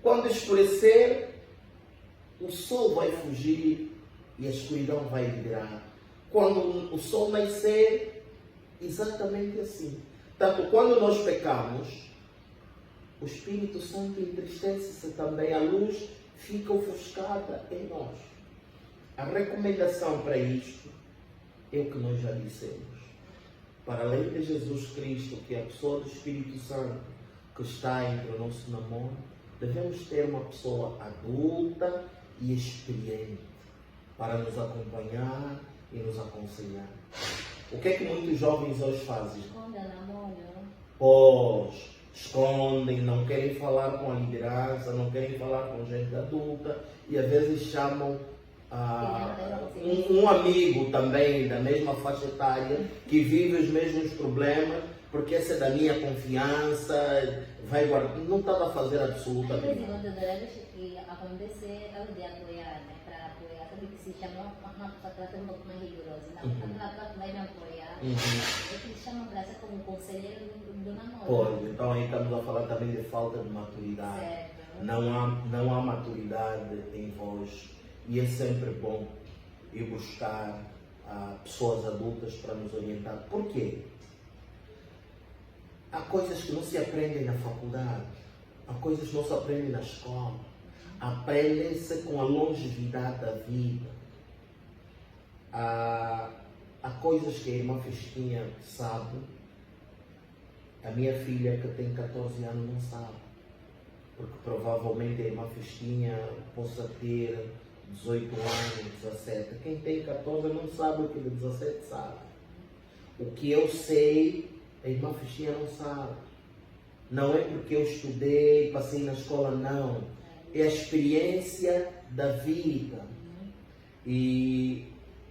Quando escurecer, o sol vai fugir e a escuridão vai virar. Quando o sol nascer, exatamente assim. Tanto quando nós pecamos, o Espírito Santo entristece-se também, a luz fica ofuscada em nós. A recomendação para isto é o que nós já dissemos. Para além de Jesus Cristo, que é a pessoa do Espírito Santo que está entre o nosso namoro, devemos ter uma pessoa adulta e experiente para nos acompanhar e nos aconselhar. O que é que muitos jovens hoje fazem?
Esconda namoro.
Pois, escondem, não querem falar com a liderança, não querem falar com gente adulta e às vezes chamam um amigo também da mesma faixa etária que vive os mesmos problemas, porque essa é da minha confiança, vai guardar, não estava a fazer absolutamente nada.
Que acontecer é o de apoiar, né? Para apoiar, sabe que se chama uma trata um pouco mais rigorosa, não? Aquela trata vai me apoiar, é que chamam para ser como conselheiro do namoro.
Pois, então aí estamos a falar também de falta de maturidade.
Certo.
Não há maturidade em vós. E é sempre bom ir buscar pessoas adultas para nos orientar. Por quê? Há coisas que não se aprendem na faculdade, há coisas que não se aprendem na escola. Aprendem-se com a longevidade da vida. Há coisas que a irmã Festinha sabe, a minha filha que tem 14 anos não sabe. Porque provavelmente a irmã Festinha possa ter 18 anos, 17. Quem tem 14 não sabe o que de 17 sabe. O que eu sei, a irmã Festinha não sabe. Não é porque eu estudei, passei na escola, não. É a experiência da vida. E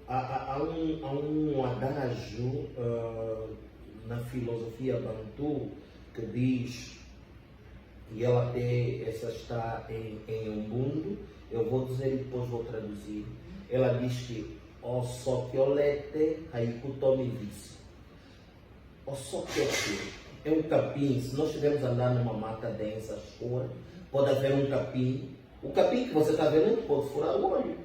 há um adágio na filosofia Bantu que diz, e ela essa está em Ubuntu, eu vou dizer e depois vou traduzir. Ela diz que o soquiolete haikutomivis. O soquiolete é um capim. Se nós estivermos andando numa mata densa, escura, pode haver um capim. O capim que você está vendo não pode furar o olho.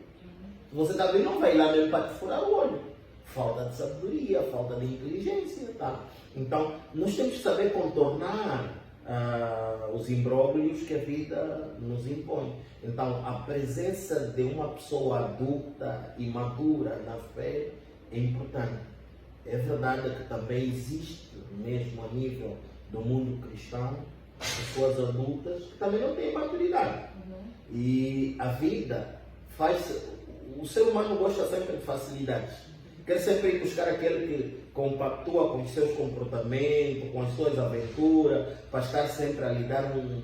Se você está vendo, não vai lá mesmo para te furar o olho. Falta de sabedoria, falta de inteligência. Tá? Então, nós temos que saber contornar os imbróglios que a vida nos impõe. Então, a presença de uma pessoa adulta e madura na fé é importante. É verdade que também existe, mesmo a nível do mundo cristão, pessoas adultas que também não têm maturidade. E a vida faz... O ser humano gosta sempre de facilidades. Quer sempre ir buscar aquele que compactua com os seus comportamentos, com as suas aventuras, para estar sempre a lhe dar um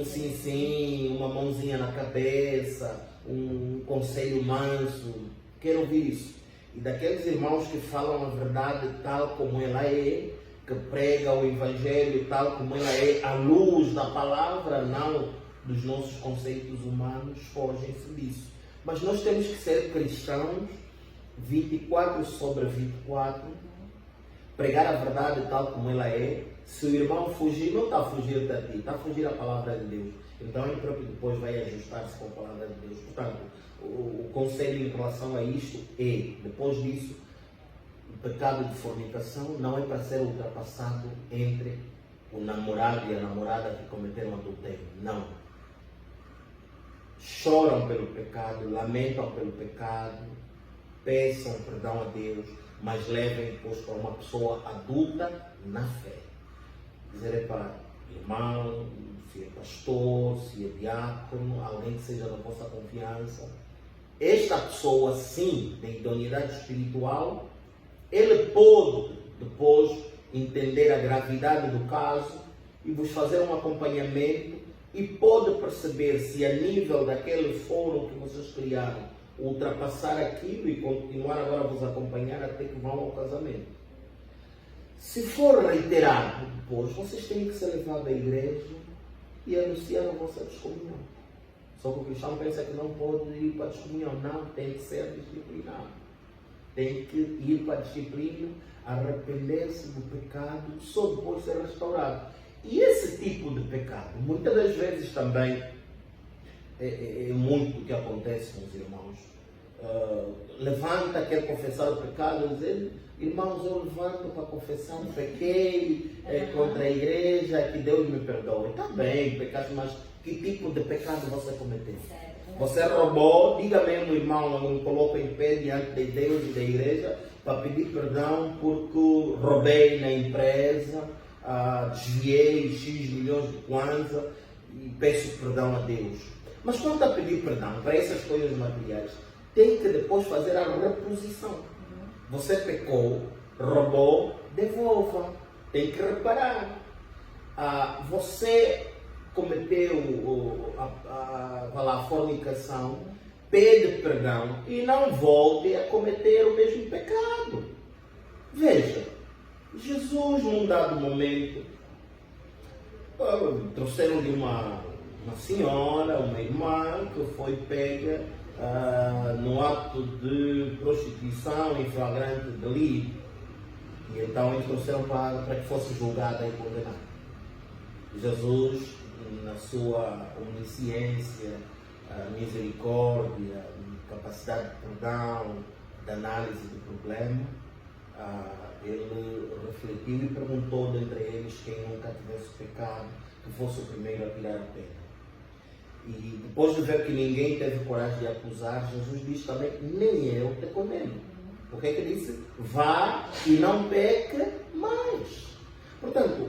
sim, uma mãozinha na cabeça, um conselho manso. Quero ouvir isso. E daqueles irmãos que falam a verdade tal como ela é, que prega o Evangelho tal como ela é, à luz da palavra, não dos nossos conceitos humanos, fogem-se disso. Mas nós temos que ser cristãos 24/24, pregar a verdade tal como ela é. Se o irmão fugir, não está a fugir de ti, está a fugir a palavra de Deus. Então ele próprio depois vai ajustar-se com a palavra de Deus. Portanto, o conselho em relação a isto é, depois disso, o pecado de fornicação não é para ser ultrapassado entre o namorado e a namorada que cometeram adultério. Não. Choram pelo pecado, lamentam pelo pecado, peçam perdão a Deus, mas levem depois para uma pessoa adulta na fé. Dizer para irmão, se é pastor, se é diácono, alguém que seja da vossa confiança. Esta pessoa, sim, de idoneidade espiritual, ele pode depois entender a gravidade do caso e vos fazer um acompanhamento e pode perceber se a nível daquele fórum que vocês criaram ultrapassar aquilo e continuar agora a vos acompanhar até que vão ao casamento. Se for reiterado depois, vocês têm que ser levados à igreja e anunciar a vossa descomunhão. Só que o cristão pensa que não pode ir para a descomunhão. Não, tem que ser disciplinado. tem que ir para a disciplina, arrepender-se do pecado, só depois ser restaurado. E esse tipo de pecado, muitas das vezes também, é muito o que acontece com os irmãos. Levanta, quer confessar o pecado, dizer, irmãos, eu levanto para confessar, pequei contra a igreja, que Deus me perdoe. Está bem, pecaste, mas que tipo de pecado você cometeu? Você roubou, diga mesmo, irmão, eu me coloco em pé diante de Deus e da igreja para pedir perdão porque roubei na empresa, desviei X milhões de kwanza e peço perdão a Deus. Mas quando está a pedir perdão para essas coisas materiais, tem que depois fazer a reposição. Você pecou, roubou, devolva. Tem que reparar. Você cometeu a fornicação, pede perdão e não volte a cometer o mesmo pecado. Veja, Jesus num dado momento trouxeram-lhe uma senhora, uma irmã que foi pega no ato de prostituição em flagrante delito. E então eles trouxeram para que fosse julgada e condenada. Jesus, na sua onisciência, misericórdia, capacidade de perdão, de análise do problema, ele refletiu e perguntou dentre eles quem nunca tivesse pecado, que fosse o primeiro a tirar a pedra. E depois de ver que ninguém teve coragem de acusar, Jesus disse também, nem eu te condeno. O que é que disse? Vá e não peque mais. Portanto,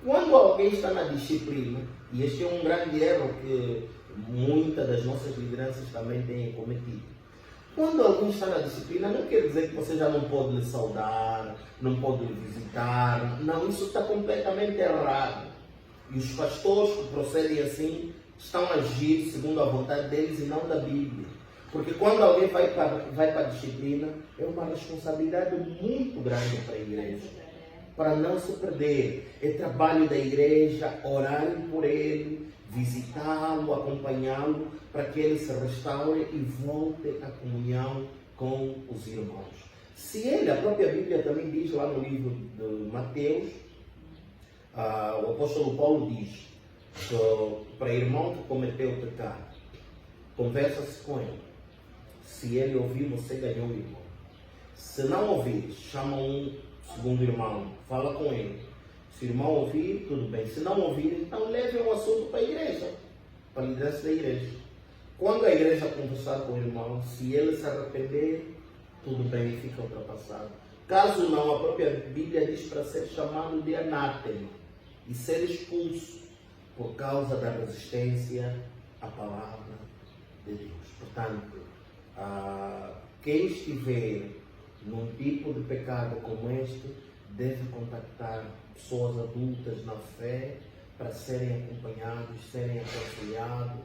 quando alguém está na disciplina, e este é um grande erro que muitas das nossas lideranças também têm cometido. Quando alguém está na disciplina, não quer dizer que você já não pode lhe saudar, não pode lhe visitar. Não, isso está completamente errado. E os pastores que procedem assim estão a agir segundo a vontade deles e não da Bíblia. Porque quando alguém vai para a disciplina, é uma responsabilidade muito grande para a igreja. Para não se perder. É trabalho da igreja orarem por ele, visitá-lo, acompanhá-lo, para que ele se restaure e volte à comunhão com os irmãos. Se ele, a própria Bíblia também diz lá no livro de Mateus, o apóstolo Paulo diz que para irmão que cometeu o pecado, conversa-se com ele. Se ele ouvir, você ganhou o irmão. Se não ouvir, chama um segundo irmão, fala com ele. Se o irmão ouvir, tudo bem. Se não ouvir, então leve o assunto para a igreja, para a liderança da igreja. Quando a igreja conversar com o irmão, se ele se arrepender, tudo bem, fica ultrapassado. Caso não, a própria Bíblia diz para ser chamado de anátema e ser expulso por causa da resistência à palavra de Deus. Portanto, quem estiver num tipo de pecado como este, deve contactar pessoas adultas na fé para serem acompanhados, serem aconselhados,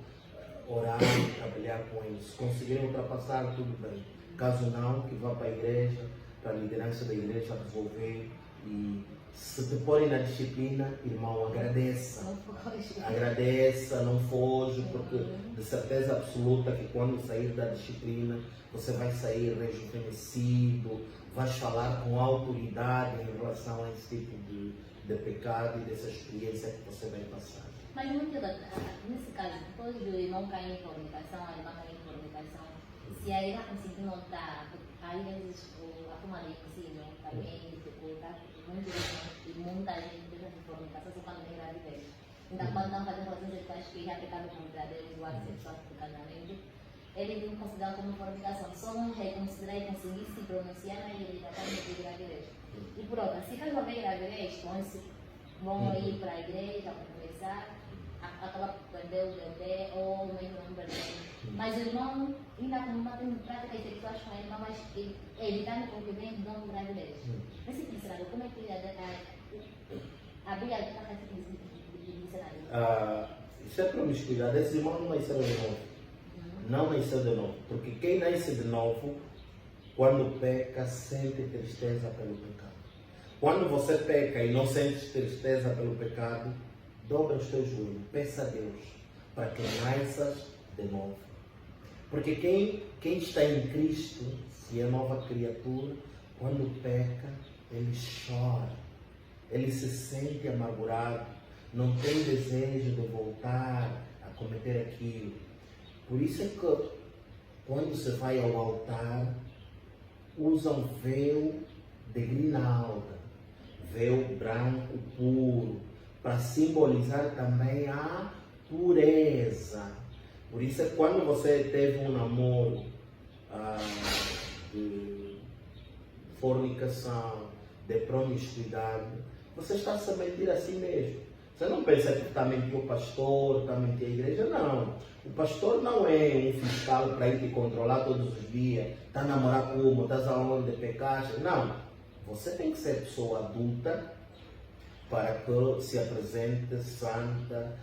orar e trabalhar com eles. Se conseguirem ultrapassar, tudo bem. Caso não, que vá para a igreja, para a liderança da igreja resolver. E se te porem na disciplina, irmão, agradeça. Agradeça, não foge, porque de certeza absoluta que quando sair da disciplina, você vai sair rejuvenescido, vais falar com autoridade em relação a esse tipo de pecado e dessa experiência que você vai passar.
Mas nesse caso, depois do irmão cair em fornicação, a irmã cair em fornicação, se a irmã conseguir notar, às vezes a comadre ensina também dificulta muito e muita gente deixa de fornicação só quando tem gravidez. Então, quando estão fazendo relações sexuais que já pecaram contra Deus, o ato sexual do casamento, eles não consideram como fornicação, só não reconsiderar e conseguir se pronunciar na igreja para não ter gravidez. E pronto, se caso houver gravidez, vão ir para a igreja para conversar, acaba por perder o bebê ou mesmo não perder. Mas o irmão ainda não práticas sexuais com a irmã, mas evitando com que venha não gravidez. Nesse cenário, como é que a Bíblia está nesse cenário?
Isso é promiscuidade. Esse irmão não nasceu de novo. Não nasceu de novo. Porque quem nasce de novo, quando peca, sente tristeza pelo pecado. Quando você peca e não sente tristeza pelo pecado, dobra os teus joelhos, peça a Deus para que nasças de novo. Porque quem está em Cristo, se é nova criatura, quando peca, ele chora, ele se sente amargurado, não tem desejo de voltar a cometer aquilo. Por isso é que quando se vai ao altar, usa um véu de grinalda, véu branco puro, para simbolizar também a pureza. Por isso é que quando você teve um namoro de fornicação, de promiscuidade, você está se a mentir a si mesmo. Você não pensa que está a mentir o pastor, está a mentir a igreja, não. O pastor não é um fiscal para ir te controlar todos os dias, está a namorar como, estás aonde, pecaste. Não. Você tem que ser pessoa adulta para que se apresente santa,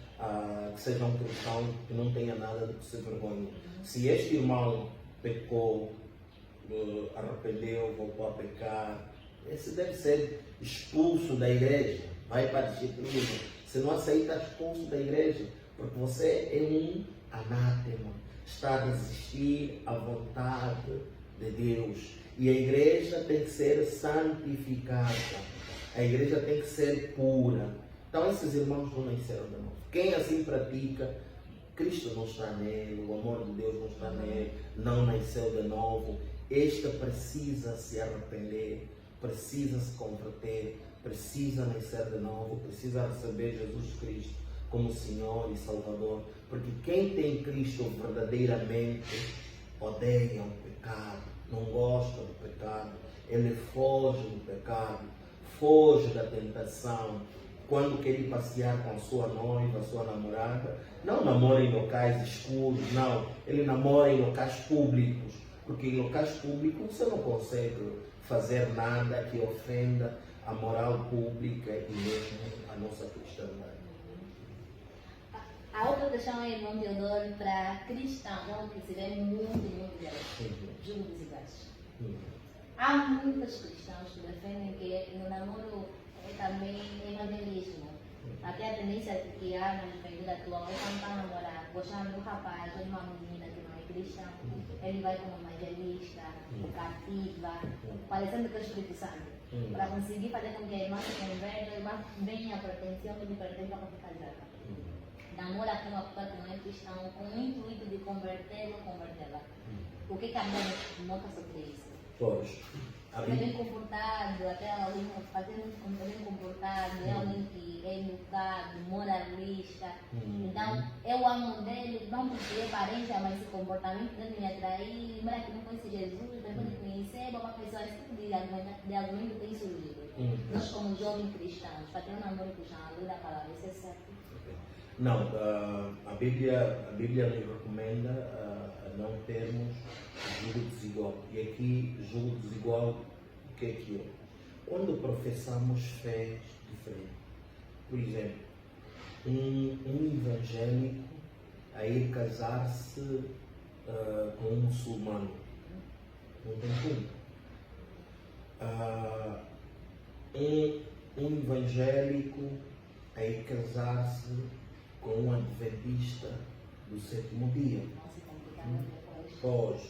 que seja um cristão que não tenha nada de que se vergonha. Se este irmão pecou, arrependeu, voltou a pecar, esse deve ser expulso da igreja, vai para a disciplina. Se não aceita, expulso da igreja, porque você é um anátema, está a resistir à vontade de Deus. E a igreja tem que ser santificada, a igreja tem que ser pura. Então esses irmãos não nasceram de novo. Quem assim pratica, Cristo não está nele, o amor de Deus não está nele, não nasceu de novo. Este precisa se arrepender, precisa se converter, precisa nascer de novo, precisa receber Jesus Cristo como Senhor e Salvador. Porque quem tem Cristo verdadeiramente odeia o pecado, não gosta do pecado, ele foge do pecado, foge da tentação. Quando quer ir passear com a sua noiva, a sua namorada, não namora em locais escuros, não, ele namora em locais públicos, porque em locais públicos você não consegue fazer nada que ofenda a moral pública e mesmo a nossa cristandade.
A outra questão é, irmão Teodoro, para cristãos, que se vê muito delas, julgo desiguais. Há muitos cristãos que defendem que no namoro é também evangelismo. Até a tendência que há na juventude atual é quando está a namorar, gostando do rapaz ou de uma menina que não é cristã, ele vai como evangelista, cativa, parecendo que é o Espírito Santo, para conseguir fazer com que a irmã se converta, a irmã venha para a atenção que lhe pertence para ficar casada. Namora com uma pessoa que não é cristã, com o intuito de convertê-lo ou convertê-la. O que a mãe nota sobre isso?
Pois.
É bem comportado, até alguém fazendo bem comportado, é alguém que é educado, moralista. Então, eu amo dele, não porque é aparência, mas esse comportamento dele me atrair. Lembra que não conhece Jesus, depois de conhecer, uma pessoa, esse tipo de argumento tem surgido. Nós, como jovens cristãos, para ter um namoro cristão, a luz da palavra, isso é certo?
Não, a Bíblia nos recomenda a não termos julgo desigual. E aqui, julgo desigual, o que é que é? Quando professamos fé diferente. Por exemplo, um evangélico a ir casar-se com um muçulmano. Não tem como. Um evangélico a ir casar-se com um adventista do sétimo dia. Pois,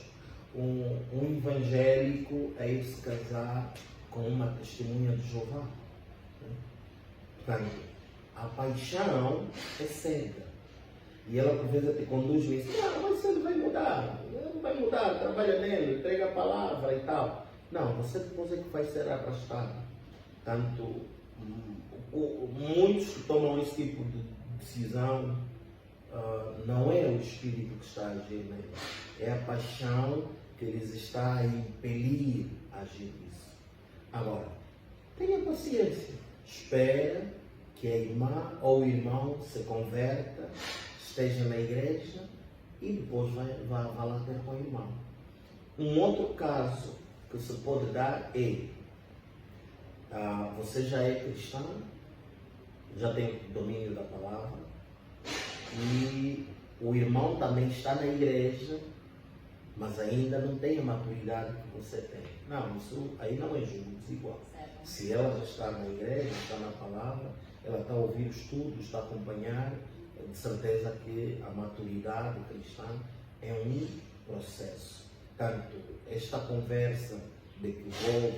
um evangélico a ir se casar com uma testemunha de Jeová. Portanto, a paixão é cega. E ela por vezes te conduz e diz, mas ele vai mudar, trabalha nele, entrega a palavra e tal. Não, você depois é que vai ser arrastado. Tanto, muitos que tomam esse tipo de decisão, não é o Espírito que está a agir neles, é a paixão que lhes está a impelir a agir isso. Agora, tenha paciência, espera que a irmã ou o irmão se converta, esteja na igreja e depois vai lá ter com o irmão. Um outro caso que se pode dar é, você já é cristão, já tem domínio da palavra, e o irmão também está na igreja, mas ainda não tem a maturidade que você tem. Não, isso aí não é julgo desigual. Se ela já está na igreja, está na palavra, ela está a ouvir o estudo, está a acompanhar, de certeza que a maturidade cristã é um processo. Tanto esta conversa de que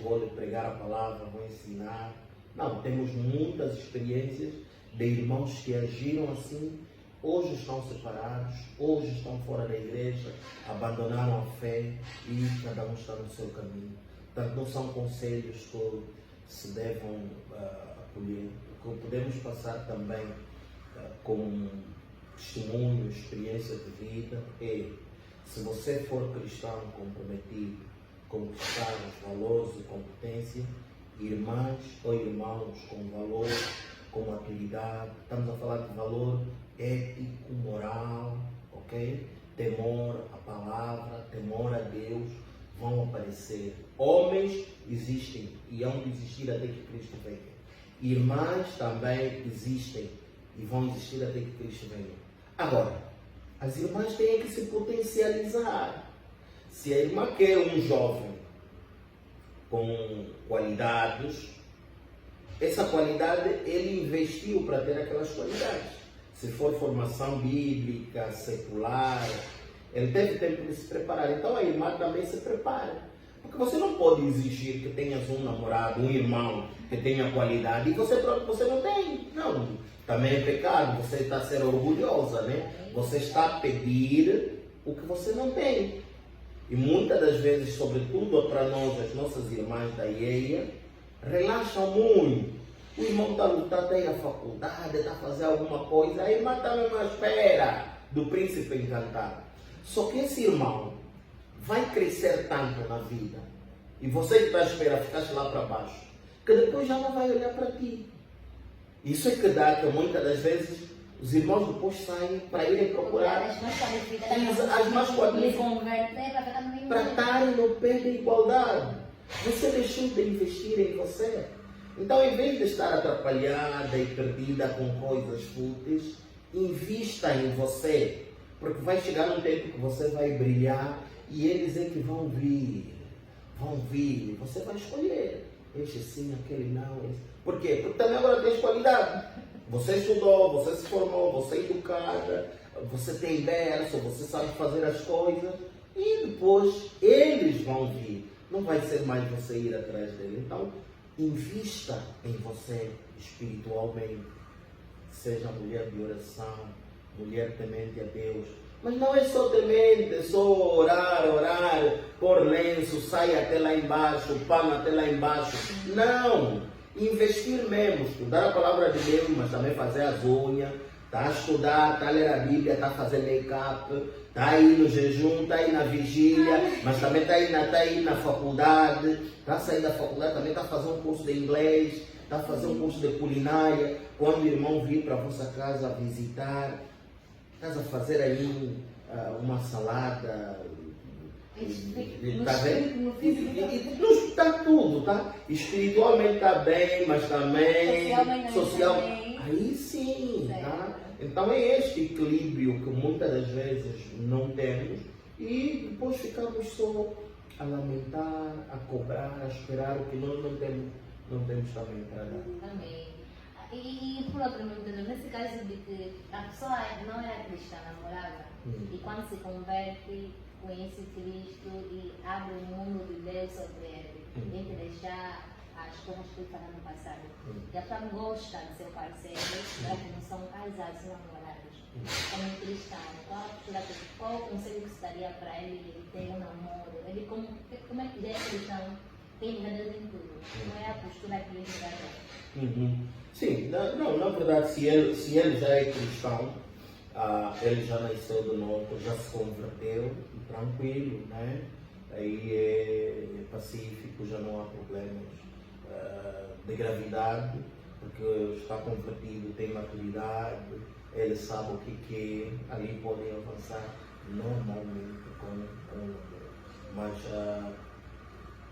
vou lhe pregar a palavra, vou ensinar. Não, temos muitas experiências de irmãos que agiram assim, hoje estão separados, hoje estão fora da igreja, abandonaram a fé e cada um está no seu caminho. Portanto, não são conselhos que se devam acolher. O que podemos passar também como testemunho, experiência de vida é: se você for cristão comprometido, conquistar os valores e competência, irmãs ou irmãos com valor, com maturidade, estamos a falar de valor ético, moral, ok? Temor à palavra, temor a Deus, vão aparecer. Homens existem e hão de existir até que Cristo venha. Irmãs também existem e vão existir até que Cristo venha. Agora, as irmãs têm que se potencializar. Se a irmã quer um jovem com qualidades, essa qualidade ele investiu para ter aquelas qualidades. Se for formação bíblica, secular, ele teve tempo de se preparar. Então a irmã também se prepara. Porque você não pode exigir que tenhas um namorado, um irmão que tenha qualidade e você próprio você não tem. Não, também é pecado, você está a ser orgulhosa, né? Você está a pedir o que você não tem. E muitas das vezes, sobretudo para nós, as nossas irmãs da IEA, relaxam muito. O irmão está a lutar, está a ir à faculdade, está a fazer alguma coisa, a irmã está mesmo à espera do príncipe encantado. Só que esse irmão vai crescer tanto na vida, e você que está à espera, ficaste lá para baixo, que depois já não vai olhar para ti. Isso é que dá que muitas das vezes os irmãos depois saem para irem procurar
as mais qualificadas
para estarem no pé da igualdade. Você deixou de investir em você. Então, em vez de estar atrapalhada e perdida com coisas fúteis, invista em você, porque vai chegar um tempo que você vai brilhar e eles é que vão vir, você vai escolher, este sim, aquele não, esse. Por quê? Porque também agora tens qualidade, você estudou, você se formou, você é educada, você tem berço, você sabe fazer as coisas e depois eles vão vir, não vai ser mais você ir atrás dele. Então, invista em você espiritualmente, seja mulher de oração, mulher temente a Deus. Mas não é só temente, é só orar, pôr lenço, sai até lá embaixo, pano até lá embaixo. Não! Investir mesmo, estudar a palavra de Deus, mas também fazer as unhas, está a estudar, está a ler a Bíblia, está a fazer make-up, está aí no jejum, está aí na vigília, mas também está aí na faculdade, está a sair da faculdade, também está a fazer um curso de inglês, está a fazer um curso de culinária. Quando o irmão vir para a vossa casa visitar, estás a fazer aí uma salada, está bem? Está tudo, tá? Espiritualmente está bem, mas também social. Aí sim, tá? Então é este equilíbrio que muitas das vezes não temos e depois ficamos só a lamentar, a cobrar, a esperar o que nós não temos também para dar.
Amém. E por outro lado, nesse caso de que a pessoa não era cristã, namorava, e quando se converte, conhece Cristo e abre o mundo de Deus sobre ele, tem que deixar as coisas que estavam no passado. E a pessoa gosta de seu parceiro, já que não são casados, são namorados, como cristão. Qual a postura que qual o conselho que se daria para ele ter um namoro? Ele como é que ele é cristão? Tem Deus em tudo. Não é a postura que ele dá.
Sim, não, na verdade, se ele já é cristão, ele já nasceu do norte, já se converteu, tranquilo, né? Aí é pacífico, já não há problemas de gravidade, porque está convertido, tem maturidade, ele sabe o que é, ali podem avançar normalmente com o mas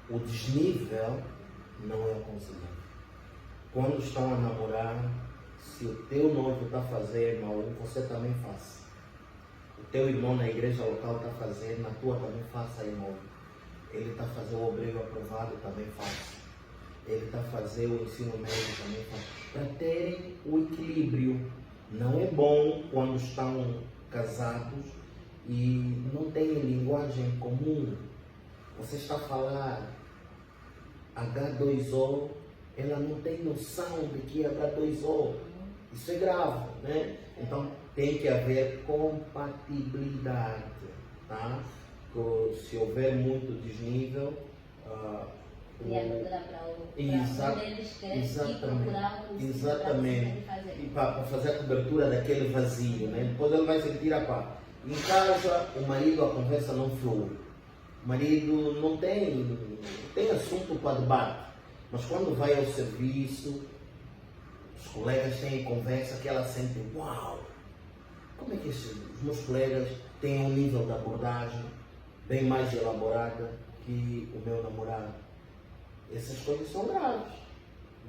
o desnível não é aconselhável. Quando estão a namorar, se o teu noivo está a fazer mal, você também faça. O teu irmão na igreja local está a fazer, na tua também faça irmão. Ele está a fazer o obreiro aprovado, também faça. Ele está a fazer o ensino médio, também faça. Para terem o equilíbrio. Não é bom quando estão casados e não têm linguagem comum. Você está a falar H2O, ela não tem noção de que é H2O. Isso é grave, né? Então tem que haver compatibilidade, tá? Se houver muito desnível,
E abertura para mulheres que procurar o
exatamente, e para fazer a cobertura daquele vazio, né? Depois ele vai sentir, em casa o marido, a conversa não flui, o marido não tem assunto para debate, mas quando vai ao serviço, os colegas têm conversa que ela sente, uau, como é que os meus colegas têm um nível de abordagem bem mais elaborada que o meu namorado. Essas coisas são graves.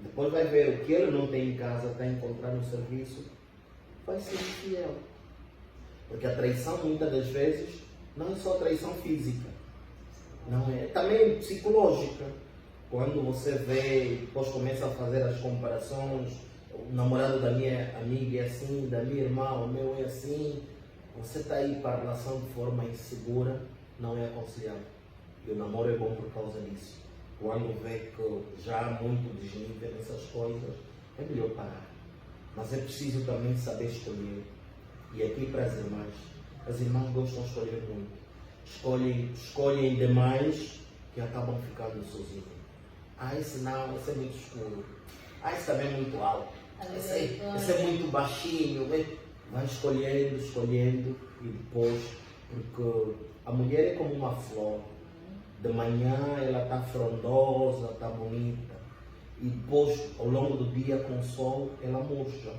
Depois vai ver o que ele não tem em casa, está a encontrar no serviço, vai ser infiel. Porque a traição, muitas das vezes, não é só traição física, não é, também psicológica. Quando você vê, depois começa a fazer as comparações, o namorado da minha amiga é assim, da minha irmã, o meu é assim, você está aí para a relação de forma insegura, não é aconselhável. E o namoro é bom por causa disso. Quando vê que já há muito desnível nessas coisas, é melhor parar. Mas é preciso também saber escolher. E aqui para as irmãs gostam de escolher muito. Escolhem demais que acabam ficando sozinhos. Esse não, esse é muito escuro. Esse também é muito alto. Esse é muito baixinho. Vai escolhendo e depois, porque a mulher é como uma flor. De manhã ela está frondosa, está bonita. E depois, ao longo do dia, com o sol, ela murcha.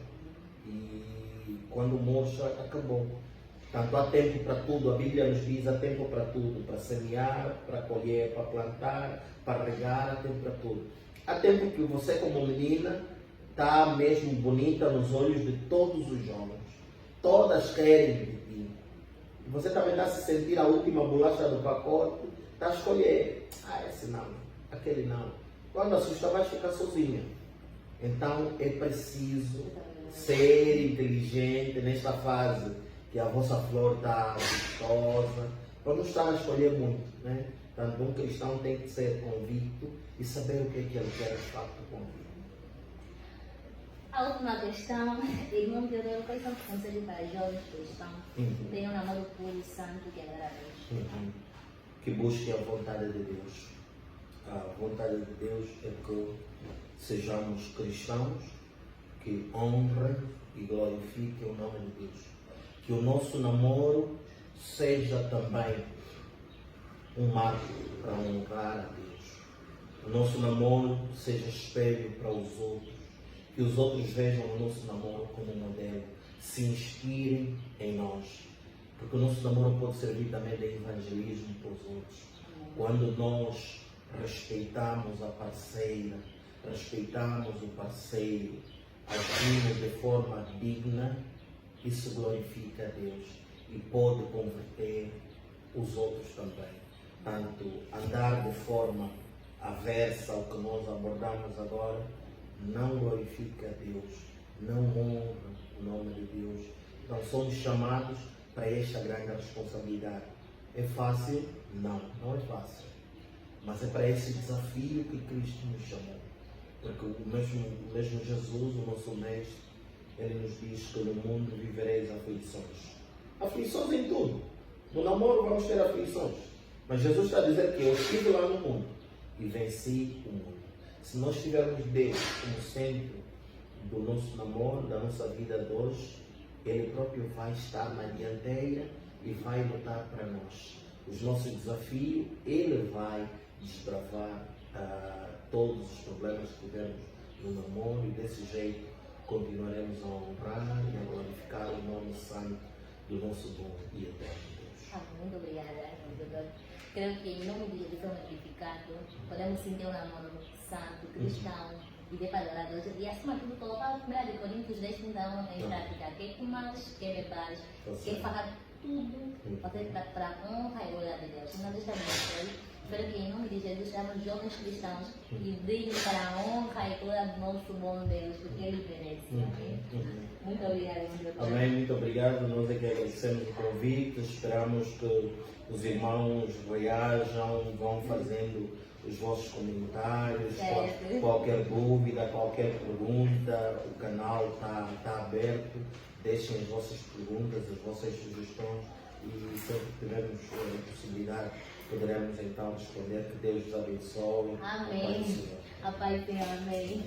E quando murcha, acabou. Portanto, há tempo para tudo. A Bíblia nos diz, há tempo para tudo. Para semear, para colher, para plantar, para regar, há tempo para tudo. Há tempo que você, como menina, está mesmo bonita nos olhos de todos os homens. Todas querem de ti. E você também está a se sentir a última bolacha do pacote. Está a escolher, esse não, aquele não. Quando assusta, vai ficar sozinha. Então é preciso ser inteligente nesta fase que a vossa flor está vistosa, para não estar a escolher muito, né? Portanto, um cristão tem que ser convicto e saber o que é que ele quer de facto com a vida.
A última questão, irmão Teodoro, quais são os conselhos para jovens cristãos que têm um namoro puro e santo que agrada a Deus?
Que busquem a vontade de Deus. A vontade de Deus é que sejamos cristãos que honrem e glorifiquem o nome de Deus. Que o nosso namoro seja também um marco para honrar a Deus. O nosso namoro seja espelho para os outros. Que os outros vejam o nosso namoro como modelo, se inspirem em nós. Porque o nosso namoro pode servir também de evangelismo para os outros. Quando nós respeitamos a parceira, respeitamos o parceiro, agimos de forma digna, isso glorifica a Deus e pode converter os outros também. Tanto andar de forma aversa ao que nós abordamos agora, não glorifica a Deus, não honra o nome de Deus. Então somos chamados para esta grande responsabilidade. É fácil? Não, não é fácil. Mas é para esse desafio que Cristo nos chamou. Porque o mesmo Jesus, o nosso Mestre, ele nos diz que no mundo vivereis aflições. Aflições em tudo. No namoro vamos ter aflições. Mas Jesus está a dizer que eu estive lá no mundo e venci o mundo. Se nós tivermos Deus como centro do nosso namoro, da nossa vida de hoje, Ele próprio vai estar na dianteira e vai lutar para nós. Os nossos desafios, Ele vai desbravar todos os problemas que tivermos no namoro e desse jeito continuaremos a honrar e a glorificar o nome santo do nosso bom e eterno Deus.
Muito obrigada, irmão Teodoro. Creio que em nome de Jesus somos edificados, podemos sentir um namoro santo, cristão, e de adorar a Deus. E acima de tudo, colocar 1 Coríntios 10, 31 em prática. Quer comares, quer bebares, quer falar tudo para a honra e glória de Deus. Não deixa de abençoe. Espero que em nome de Jesus sejamos jovens cristãos e briguem para a honra e glória do nosso bom Deus, porque Ele merece. Amém. Muito obrigada, meu Deus.
Amém, muito obrigado. Nós é que agradecemos o convite. Esperamos que os irmãos reajam, vão fazendo os vossos comentários,
Certo.
qualquer dúvida, qualquer pergunta, o canal está aberto. Deixem as vossas perguntas, as vossas sugestões e sempre que tivermos possibilidade poderemos então responder. Que Deus os abençoe.
Amém. A Pai tem amém.